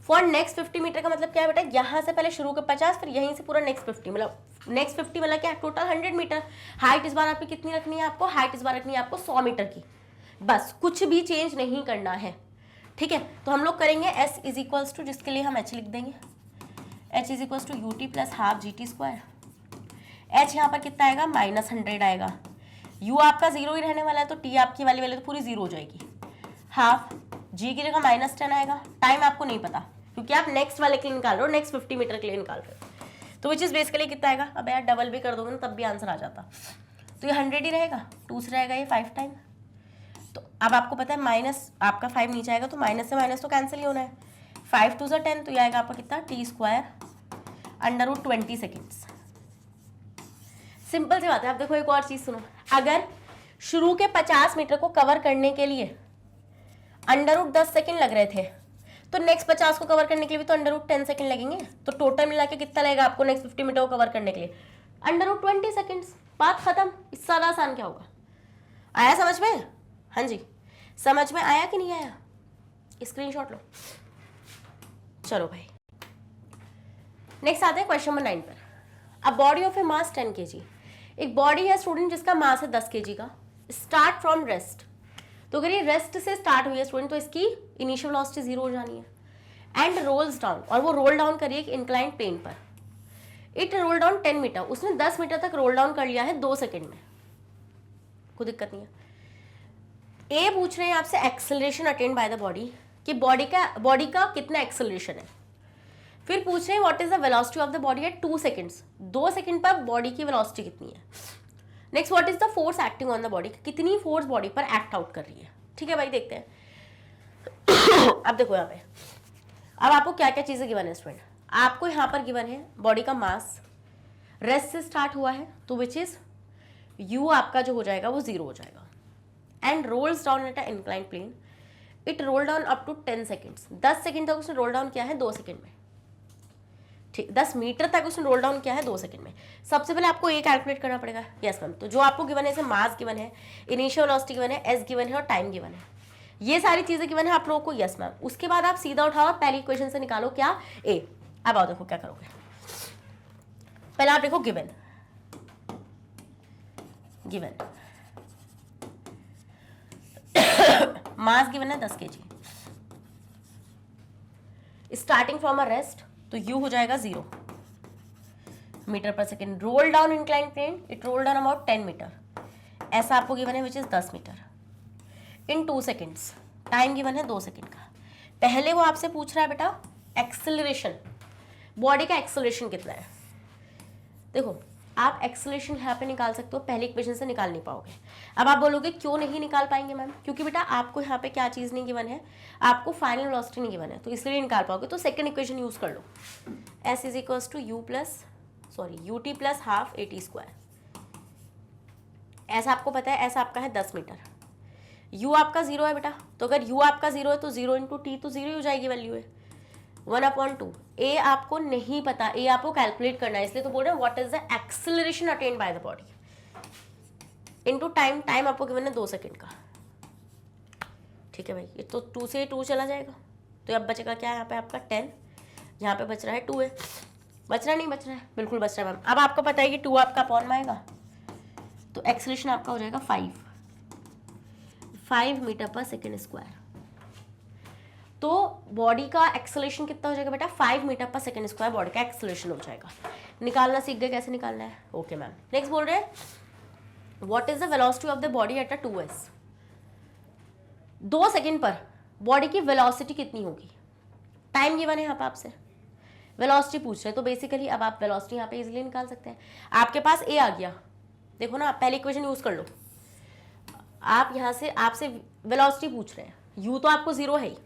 फॉर नेक्स्ट 50 मीटर का मतलब क्या है बेटा? यहाँ से पहले शुरू के 50, फिर यहीं से पूरा नेक्स्ट 50, मतलब नेक्स्ट 50 मतलब क्या? Total 100 metre. हाइट इस बार आपकी कितनी रखनी है? आपको हाइट इस बार रखनी है आपको 100 मीटर की, बस कुछ भी चेंज नहीं करना है, ठीक है। तो हम लोग करेंगे S इज इक्वल्स टू, जिसके लिए हम H लिख देंगे, H is equals to UT plus half GT square. H यहाँ पर कितना आएगा? -100 आएगा। U आपका 0 ही रहने वाला है, तो T आपकी वाली तो पूरी 0 हो जाएगी। हाफ G की जगह -10 आएगा। टाइम आपको नहीं पता क्योंकि आप नेक्स्ट वाले के लिए निकाल रहे हो, नेक्स्ट 50 मीटर के लिए निकाल रहे हो, तो विच इज बेसिकली कितना आएगा? अब यार डबल भी कर दोगे ना तब भी आंसर आ जाता। तो ये 100 ही रहेगा, 2 से रहेगा ये 5 टाइम। तो अब आपको पता है माइनस आपका 5 नीचे आएगा, तो माइनस से माइनस तो कैंसिल ही होना है। 5 × 2 = 10, तो ये आएगा आपका कितना? T square √20 seconds. सिंपल सी बात है। अब देखो एक और चीज सुनो, अगर शुरू के 50 मीटर को कवर करने के लिए √10 सेकेंड लग रहे थे, तो नेक्स्ट 50 को कवर करने के लिए भी तो √10 सेकेंड लगेंगे, तो टोटल मिला के कितना लगेगा आपको नेक्स्ट 50 मीटर को कवर करने के लिए? √20 सेकेंड्स। बात खत्म। इससे ज्यादा आसान क्या होगा? आया समझ में? हाँ जी, समझ में आया कि नहीं आया? स्क्रीनशॉट लो। चलो भाई नेक्स्ट आते हैं क्वेश्चन नंबर 9 पर। A body of A mass 10 kg, एक बॉडी है स्टूडेंट जिसका मास है 10 kg का, स्टार्ट फ्रॉम रेस्ट। तो अगर ये रेस्ट से स्टार्ट हुई है स्टूडेंट तो इसकी इनिशियल वेलोसिटी 0 हो जानी है। एंड रोल्स डाउन, और वो रोल डाउन करिए एक इंक्लाइंड प्लेन पर। इट रोल डाउन 10 मीटर, उसने 10 मीटर तक रोल डाउन कर लिया है 2 सेकेंड में, कोई दिक्कत नहीं है। ए पूछ रहे हैं आपसे acceleration attend by the body, कि बॉडी का कितना एक्सेलरेशन है। फिर पूछ रहे हैं what is the velocity of the body at 2 seconds, 2 second पर बॉडी की वेलोसिटी कितनी है। Next what is the force acting on the body, कितनी फोर्स बॉडी पर एक्ट आउट कर रही है, ठीक है भाई देखते हैं। अब देखो यहाँ पे अब आपको क्या क्या चीजें गिवन है स्टूडेंट। आपको यहाँ पर गिवन है बॉडी का मास रेस्ट से स्टार्ट हुआ है, तो विच इज यू आपका जो हो जाएगा वो 0 हो जाएगा। And rolls down at a inclined plane, it roll down up to 10 seconds, 10 second तक उसने रोल डाउन किया है 2 सेकेंड में, ठीक 10 मीटर तक उसने रोल डाउन किया है 2 सेकंड में। सबसे पहले आपको ये कैलकुलेट करना पड़ेगा। यस मैम, तो जो आपको गिवन है जैसे मास गिवन है, इनिशियल वेलोसिटी गिवन है, एस गिवन है और टाइम गिवन है, ये सारी चीजें गिवन है आप लोगों को। यस मैम, उसके बाद आप सीधा उठाओ और पहली इक्वेशन से निकालो क्या? ए। अब आओ देखो क्या करोगे। पहले आप देखो गिवन मास गिवन है 10 kg, starting from a rest, तो यू हो जाएगा 0 मीटर पर second. Roll down incline plane, it roll down about 10 metre, ऐसा आपको गिवन है which is 10 metre in 2 seconds. Time given है 2 सेकेंड का। पहले वो आपसे पूछ रहा है बेटा एक्सेलरेशन, बॉडी का एक्सेलरेशन कितना है। देखो आप एक्सेलरेशन यहाँ पे निकाल सकते हो, पहली इक्वेशन से निकाल नहीं पाओगे। अब आप बोलोगे क्यों नहीं निकाल पाएंगे मैम? क्योंकि बेटा आपको यहाँ पे क्या चीज़ नहीं गिवन है, आपको फाइनल वेलोसिटी नहीं गिवन है, तो इसलिए निकाल पाओगे। तो सेकंड इक्वेशन यूज कर लो, S is equals to UT plus half AT square. ऐसा आपको पता है, ऐसा आपका है 10 मीटर, U आपका 0 है बेटा, तो अगर U आपका 0 है तो 0 × T तो 0 ही हो जाएगी वैल्यू है 1/2। ए आपको नहीं पता, ए आपको कैलकुलेट करना है, इसलिए तो बोल रहे हैं what is the acceleration attend by the body into time. Time आपको गिवन है 2 सेकेंड का, ठीक है भाई। ये तो 2 से 2 चला जाएगा, तो अब बचेगा क्या? यहाँ पे आपका 10, यहाँ पे बच रहा है 2 है, बच रहा नहीं बच रहा है? बिल्कुल बच रहा है मैम। अब आपको पता है कि 2 आपका अपॉन में आएगा, तो एक्सेलरेशन आपका हो जाएगा 5 मीटर पर सेकेंड स्क्वायर। तो बॉडी का एक्सेलरेशन कितना हो जाएगा बेटा, 5 मीटर पर सेकेंड स्क्वायर बॉडी का एक्सेलरेशन हो जाएगा। निकालना सीख गए कैसे निकालना है? Okay ma'am. नेक्स्ट बोल रहे हैं what is the velocity of the body at a 2s। 2 second पर बॉडी की वेलोसिटी कितनी होगी? टाइम गिवन है यहाँ पे आपसे, वेलोसिटी पूछ रहे हैं, तो बेसिकली अब आप वेलोसिटी यहाँ पे इजीली निकाल सकते हैं। आपके पास ए आ गया, देखो ना, पहले इक्वेशन यूज कर लो। आप यहाँ से आपसे वेलोसिटी पूछ रहे हैं, यू तो आपको 0 है ही,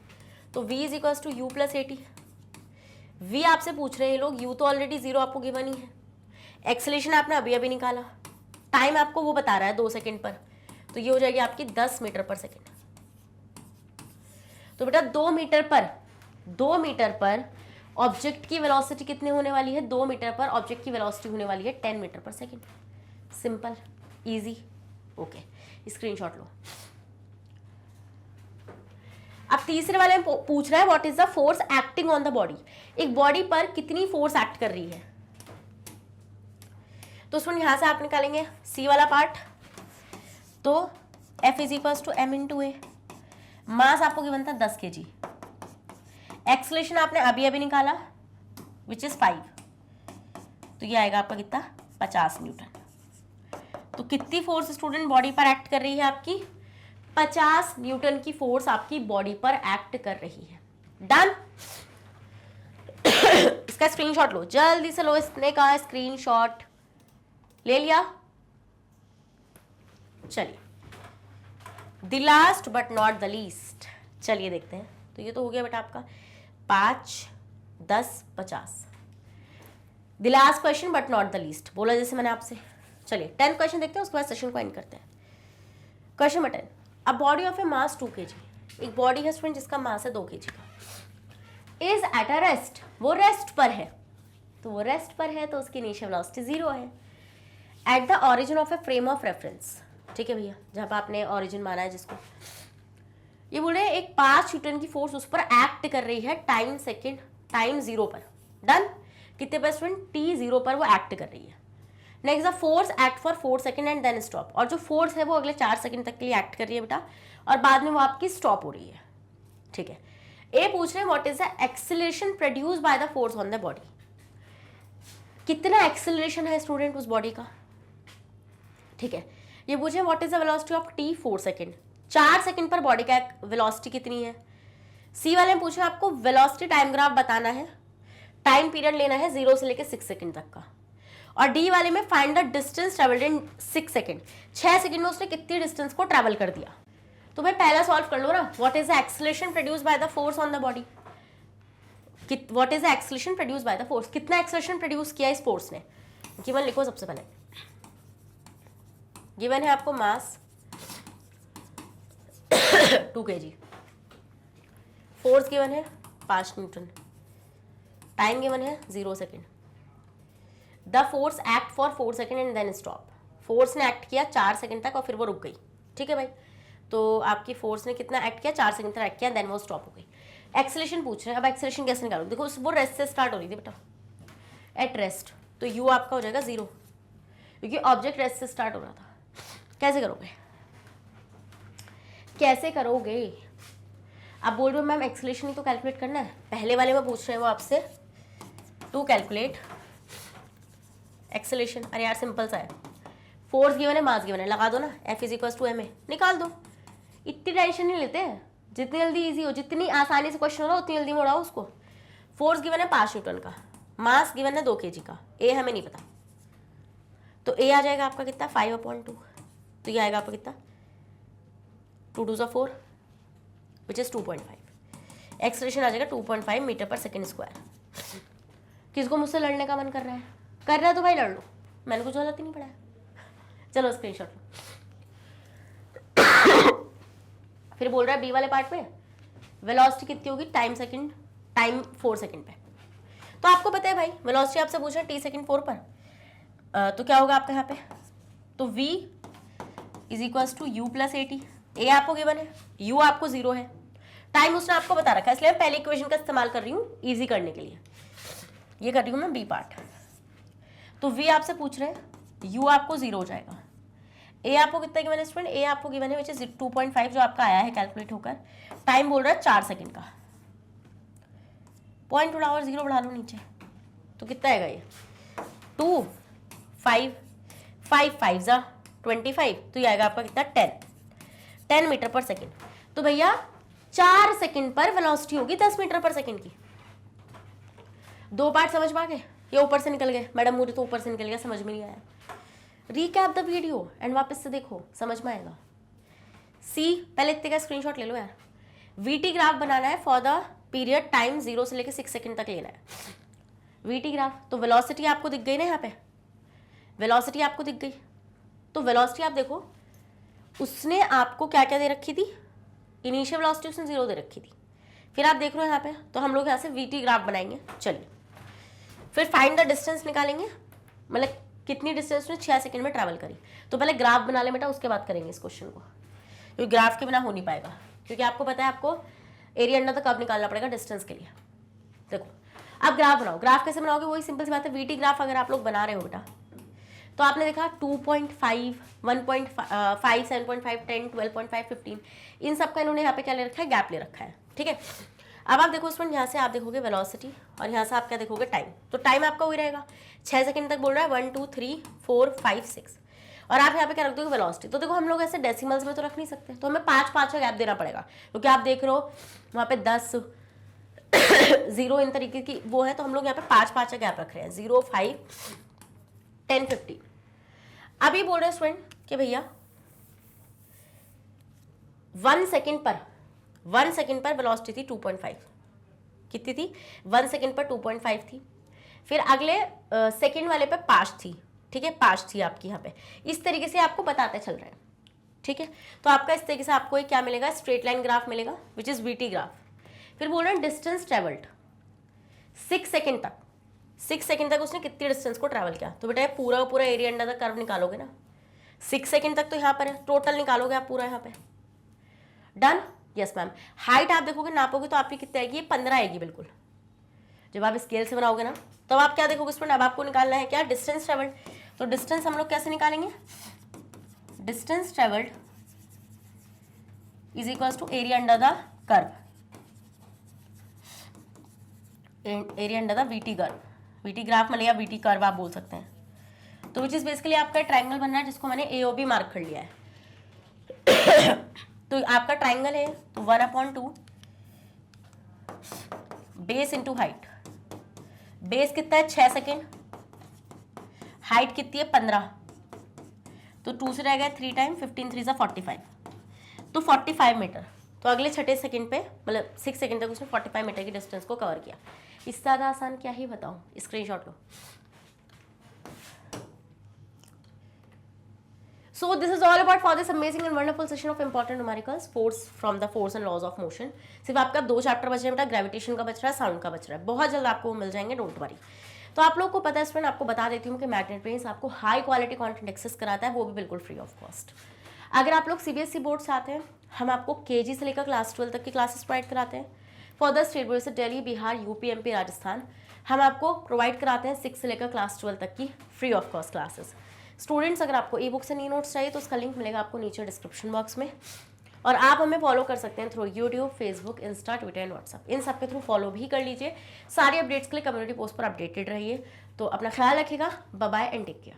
तो v is equals to u plus 80। v आपसे पूछ रहे हैं लोग, u तो ऑलरेडी 0 आपको गिवन ही है। एक्सेलरेशन आपने अभी अभी निकाला, टाइम आपको वो बता रहा है 2 सेकेंड पर, तो ये हो जाएगी आपकी 10 मीटर पर सेकेंड। तो बेटा 2 मीटर पर ऑब्जेक्ट की वेलोसिटी कितनी होने वाली है? 2 मीटर पर ऑब्जेक्ट की वेलोसिटी होने वाली है 10 मीटर पर second. Simple, easy. Okay, screenshot लो। अब तीसरे वाले में पूछ रहा है what is the force acting on the body. एक बॉडी पर कितनी फोर्स एक्ट कर रही है? तो उसमें यहां से आप निकालेंगे सी वाला पार्ट, तो F is equals to m into a. Mass आपको गिवन था 10 kg। एक्सेलरेशन आपने अभी अभी निकाला विच इज 5, तो ये आएगा आपका कितना, 50 न्यूटन। तो कितनी फोर्स स्टूडेंट बॉडी पर एक्ट कर रही है आपकी? 50 न्यूटन की फोर्स आपकी बॉडी पर एक्ट कर रही है। डन। इसका स्क्रीनशॉट लो, जल्दी से लो, इसने का स्क्रीनशॉट ले लिया। चलिए, the last but not the least, चलिए देखते हैं। तो ये तो हो गया बेटा आपका 5, 10, 50। The last question but not the least बोला जैसे मैंने आपसे। चलिए 10 क्वेश्चन देखते हैं, उसके बाद सेशन को एंड करते हैं। Question number 10, a body of A mass 2 kg। एक बॉडी है स्टूडेंट जिसका मास है 2 kg का, इज एट अ रेस्ट, वो रेस्ट पर है, तो वो रेस्ट पर है तो उसकी इनिशियल वेलोसिटी 0 है। At the origin of a frame of reference, ठीक है भैया, जब आपने ओरिजिन माना है जिसको, ये बोल रहे हैं एक 5 न्यूटन की फोर्स उस पर एक्ट कर रही है टाइम 0 पर। डन। कितने पर स्टूडेंट? t0 पर वो एक्ट कर रही है। Next the force act for 4 second and then stop, और जो फोर्स है वो अगले 4 सेकेंड तक के लिए एक्ट कर रही है बेटा, और बाद में वो आपकी स्टॉप हो रही है। ठीक है। ए पूछ रहे हैं what is the acceleration produce by the force on the body. कितना एक्सेलरेशन है स्टूडेंट उस बॉडी का? ठीक है। ये पूछे what is the velocity of t 4 second, 4 second पर बॉडी का वेलोसिटी कितनी है। सी वाले में पूछे आपको वेलोसिटी टाइम ग्राफ बताना है, टाइम पीरियड लेना है 0 से लेकर 6 सेकेंड तक का। और डी वाले में find the distance travelled in 6 second, 6 second में उसने कितनी डिस्टेंस को ट्रैवल कर दिया। तो भाई पहला सॉल्व कर लो ना, what is the acceleration produce by the force on the body. What is the acceleration produce by the force, कितना एक्सेलरेशन प्रोड्यूस किया इस फोर्स ने। गिवन लिखो सबसे पहले, गिवन है आपको मास 2 kg, फोर्स गिवन है 5 न्यूटन, टाइम गिवन है 0 second. The force act for 4 second and then stop, force ने एक्ट किया 4 सेकेंड तक और फिर वो रुक गई। ठीक है भाई, तो आपकी फोर्स ने कितना एक्ट किया? 4 सेकेंड तक एक्ट किया, देन वो स्टॉप हो गई। एक्सेलरेशन पूछ रहे हैं, अब एक्सेलरेशन कैसे निकालो? देखो वो रेस्ट से स्टार्ट हो रही थी बेटा, एट रेस्ट, तो यू आपका हो जाएगा 0, क्योंकि ऑब्जेक्ट रेस्ट से स्टार्ट हो रहा था। कैसे करोगे? कैसे करोगे? आप बोल रहे हो मैम एक्सेलरेशन ही तो कैलकुलेट करना है। पहले वाले में पूछ रहे हैं वो आपसे टू कैलकुलेट एक्सेलरेशन। अरे यार सिंपल सा है, फोर्स गिवन है, मास गिवन है, लगा दो ना, F is equals to ma, निकाल दो। इतनी टेंशन नहीं लेते हैं, जितनी जल्दी इजी हो, जितनी आसानी से क्वेश्चन हो रहा उतनी जल्दी में उड़ाओ उसको। फोर्स गिवन है 5 न्यूटन का, मास गिवन है 2 kg का, ए हमें नहीं पता, तो ए आ जाएगा आपका कितना 5/2, तो ये आएगा आपका कितना 2 2 4 विच इज 2.5। एक्सेलरेशन आ जाएगा 2.5 मीटर पर सेकेंड स्क्वायर। किसको मुझसे लड़ने का मन कर रहा है? कर रहा है तो भाई लड़ लो, मैंने कुछ गलत ही नहीं पढ़ाया। चलो स्क्रीनशॉट लो। फिर बोल रहा है बी वाले पार्ट में वेलोसिटी कितनी होगी टाइम 4 सेकेंड पे। तो आपको पता है भाई वेलोसिटी आपसे पूछ रहा है t सेकेंड 4 पर, तो क्या होगा आपका यहाँ पे, तो v is equals to u plus 80। A आपको गिवन है, u आपको 0 है, टाइम उसने आपको बता रखा है, इसलिए मैं पहले इक्वेशन का इस्तेमाल कर रही हूँ ईजी करने के लिए। ये कर रही हूँ मैं बी पार्ट। तो v आपसे पूछ रहे हैं, u आपको 0 हो जाएगा। ए आपको कितना गिवन है स्टूडेंट? ए आपको गिवन है विच इज 2.5 जो आपका आया है कैलकुलेट होकर। टाइम बोल रहा है 4 सेकेंड का, पॉइंट उड़ाओ और 0 बढ़ा लो नीचे, तो कितना आएगा ये 2 5 5 5 जा 25, तो ये आएगा आपका कितना 10 मीटर पर सेकेंड। तो भैया 4 सेकेंड पर वेलोसिटी होगी 10 मीटर पर सेकेंड की। 2 पार्ट समझ में आ गए? ये ऊपर से निकल गए, मैडम मुझे तो ऊपर से निकल गया, समझ में नहीं आया। रीकैप द वीडियो एंड वापस से देखो, समझ में आएगा। सी पहले इतने का स्क्रीनशॉट ले लो यार। वीटी ग्राफ बनाना है फॉर द पीरियड टाइम 0 से लेकर 6 सेकेंड तक लेना है वीटी ग्राफ। तो वेलोसिटी आपको दिख गई ना, यहाँ पे वेलोसिटी आपको दिख गई। तो वेलोसिटी आप देखो, उसने आपको क्या क्या दे रखी थी, इनिशियल वेलोसिटी उसने 0 दे रखी थी। फिर आप देख रहे हो यहाँ पे, तो हम लोग यहाँ से वीटी ग्राफ बनाएंगे। चलिए फिर फाइंड द डिस्टेंस निकालेंगे, मतलब कितनी डिस्टेंस में 6 सेकंड में ट्रैवल करी। तो पहले ग्राफ बना ले बेटा, उसके बाद करेंगे इस क्वेश्चन को, क्योंकि ग्राफ के बिना हो नहीं पाएगा। क्योंकि आपको पता है आपको एरिया अंडर द कर्व निकालना पड़ेगा डिस्टेंस के लिए। देखो अब ग्राफ बनाओ। ग्राफ कैसे बनाओगे, वही सिंपल सी बात है। वीटी ग्राफ अगर आप लोग बना रहे हो बेटा, तो आपने देखा 2.5 1.5 7.5 10 12.5 15 इन सब का इन्होंने यहाँ पे क्या ले रखा है, गैप ले रखा है। ठीक है, अब आप देखो स्टूडेंट, यहाँ से आप देखोगे वेलोसिटी और यहाँ से आप क्या देखोगे, टाइम। तो टाइम आपका वही रहेगा, 6 सेकंड तक बोल रहा है, 1 2 3 4 5 6। और आप यहाँ पे क्या रख दोगे, वेलोसिटी। तो देखो हम लोग ऐसे डेसिमल्स में तो रख नहीं सकते, तो हमें 5 का गैप देना पड़ेगा, क्योंकि आप देख रहे हो वहाँ पे 10 0 इन तरीके की वो है। तो हम लोग यहाँ पे 5 का गैप रख रहे हैं, 0 5 10 15। अभी बोल रहे हैं स्टूडेंट कि भैया 1 सेकंड पर वेलोसिटी थी 2.5। कितनी थी, 1 सेकंड पर 2.5 थी। फिर अगले सेकंड वाले पे 5 थी। ठीक है, 5 थी आपकी यहाँ पे। इस तरीके से आपको बताते चल रहे हैं। ठीक है, तो आपका इस तरीके से आपको एक क्या मिलेगा, स्ट्रेट लाइन ग्राफ मिलेगा, विच इज वीटी ग्राफ। फिर बोल रहे हैं डिस्टेंस ट्रेवल्ड 6 सेकंड तक। 6 सेकंड तक उसने कितनी डिस्टेंस को ट्रैवल किया। तो बेटा ये पूरा पूरा एरिया अंडर द कर्व निकालोगे ना, 6 सेकंड तक तो यहाँ पर है, टोटल निकालोगे आप पूरा यहाँ पे। Done, yes ma'am. हाइट आप देखोगे, नापोगे तो आपकी कितनी आएगी, 15 आएगी बिल्कुल। जब आप स्केल से बनाओगे ना, तो आप क्या देखोगे स्टूडेंट, अब आपको निकालना है क्या, डिस्टेंस ट्रेवल्ड। तो डिस्टेंस हम लोग कैसे निकालेंगे, distance travelled is equals to area under the curve, area under the VT curve. VT graph मतलब या वीटी कर्व आप बोल सकते हैं। तो विच इज बेसिकली आपका ट्राइंगल बनना है, जिसको मैंने AOB मार्क कर लिया है। तो आपका ट्राइंगल है, तो 1/2 बेस इंटू हाइट। बेस कितना है, 6 सेकेंड। हाइट कितनी है, 15। तो 2 से रह गया 3 टाइम, 15 3 45, तो 45 मीटर। तो अगले 6 सेकंड पे, मतलब 6 सेकंड तक उसने 45 मीटर की डिस्टेंस को कवर किया। इससे ज़्यादा आसान क्या ही बताऊँ, screenshot low. So this is all about for this amazing and wonderful session of important numericals, force from the force and laws of motion। सिर्फ आपका 2 चैप्टर बच रहे हैं बेटा, ग्रेविटेशन का बच रहा है, साउंड का बच रहा है। बहुत जल्द आपको मिल जाएंगे, डोंट वरी। तो आप लोग को पता है स्टूडेंट, आपको बता देती हूँ कि मैग्नेट ब्रेन्स आपको हाई क्वालिटी कंटेंट एक्सेस कराता है, वो भी बिल्कुल फ्री ऑफ कॉस्ट। अगर आप लोग CBSE बोर्ड से आते हैं, हम आपको KG से लेकर क्लास 12 तक की क्लासेस प्रोवाइड कराते हैं। फॉर द स्टेट बोर्ड से दिल्ली, बिहार, UP, MP, राजस्थान, हम आपको प्रोवाइड कराते हैं 6 से लेकर क्लास 12 तक की free of cost classes. Students अगर आपको ई बुक से नी नोट्स चाहिए तो उसका लिंक मिलेगा आपको नीचे डिस्क्रिप्शन बॉक्स में। और आप हमें फॉलो कर सकते हैं through YouTube, Facebook, Insta, Twitter and WhatsApp. इन सब के थ्रू फॉलो भी कर लीजिए। सारी अपडेट्स के लिए कम्युनिटी पोस्ट पर अपडेटेड रहिए। तो अपना ख्याल रखिएगा। Bye bye and take care.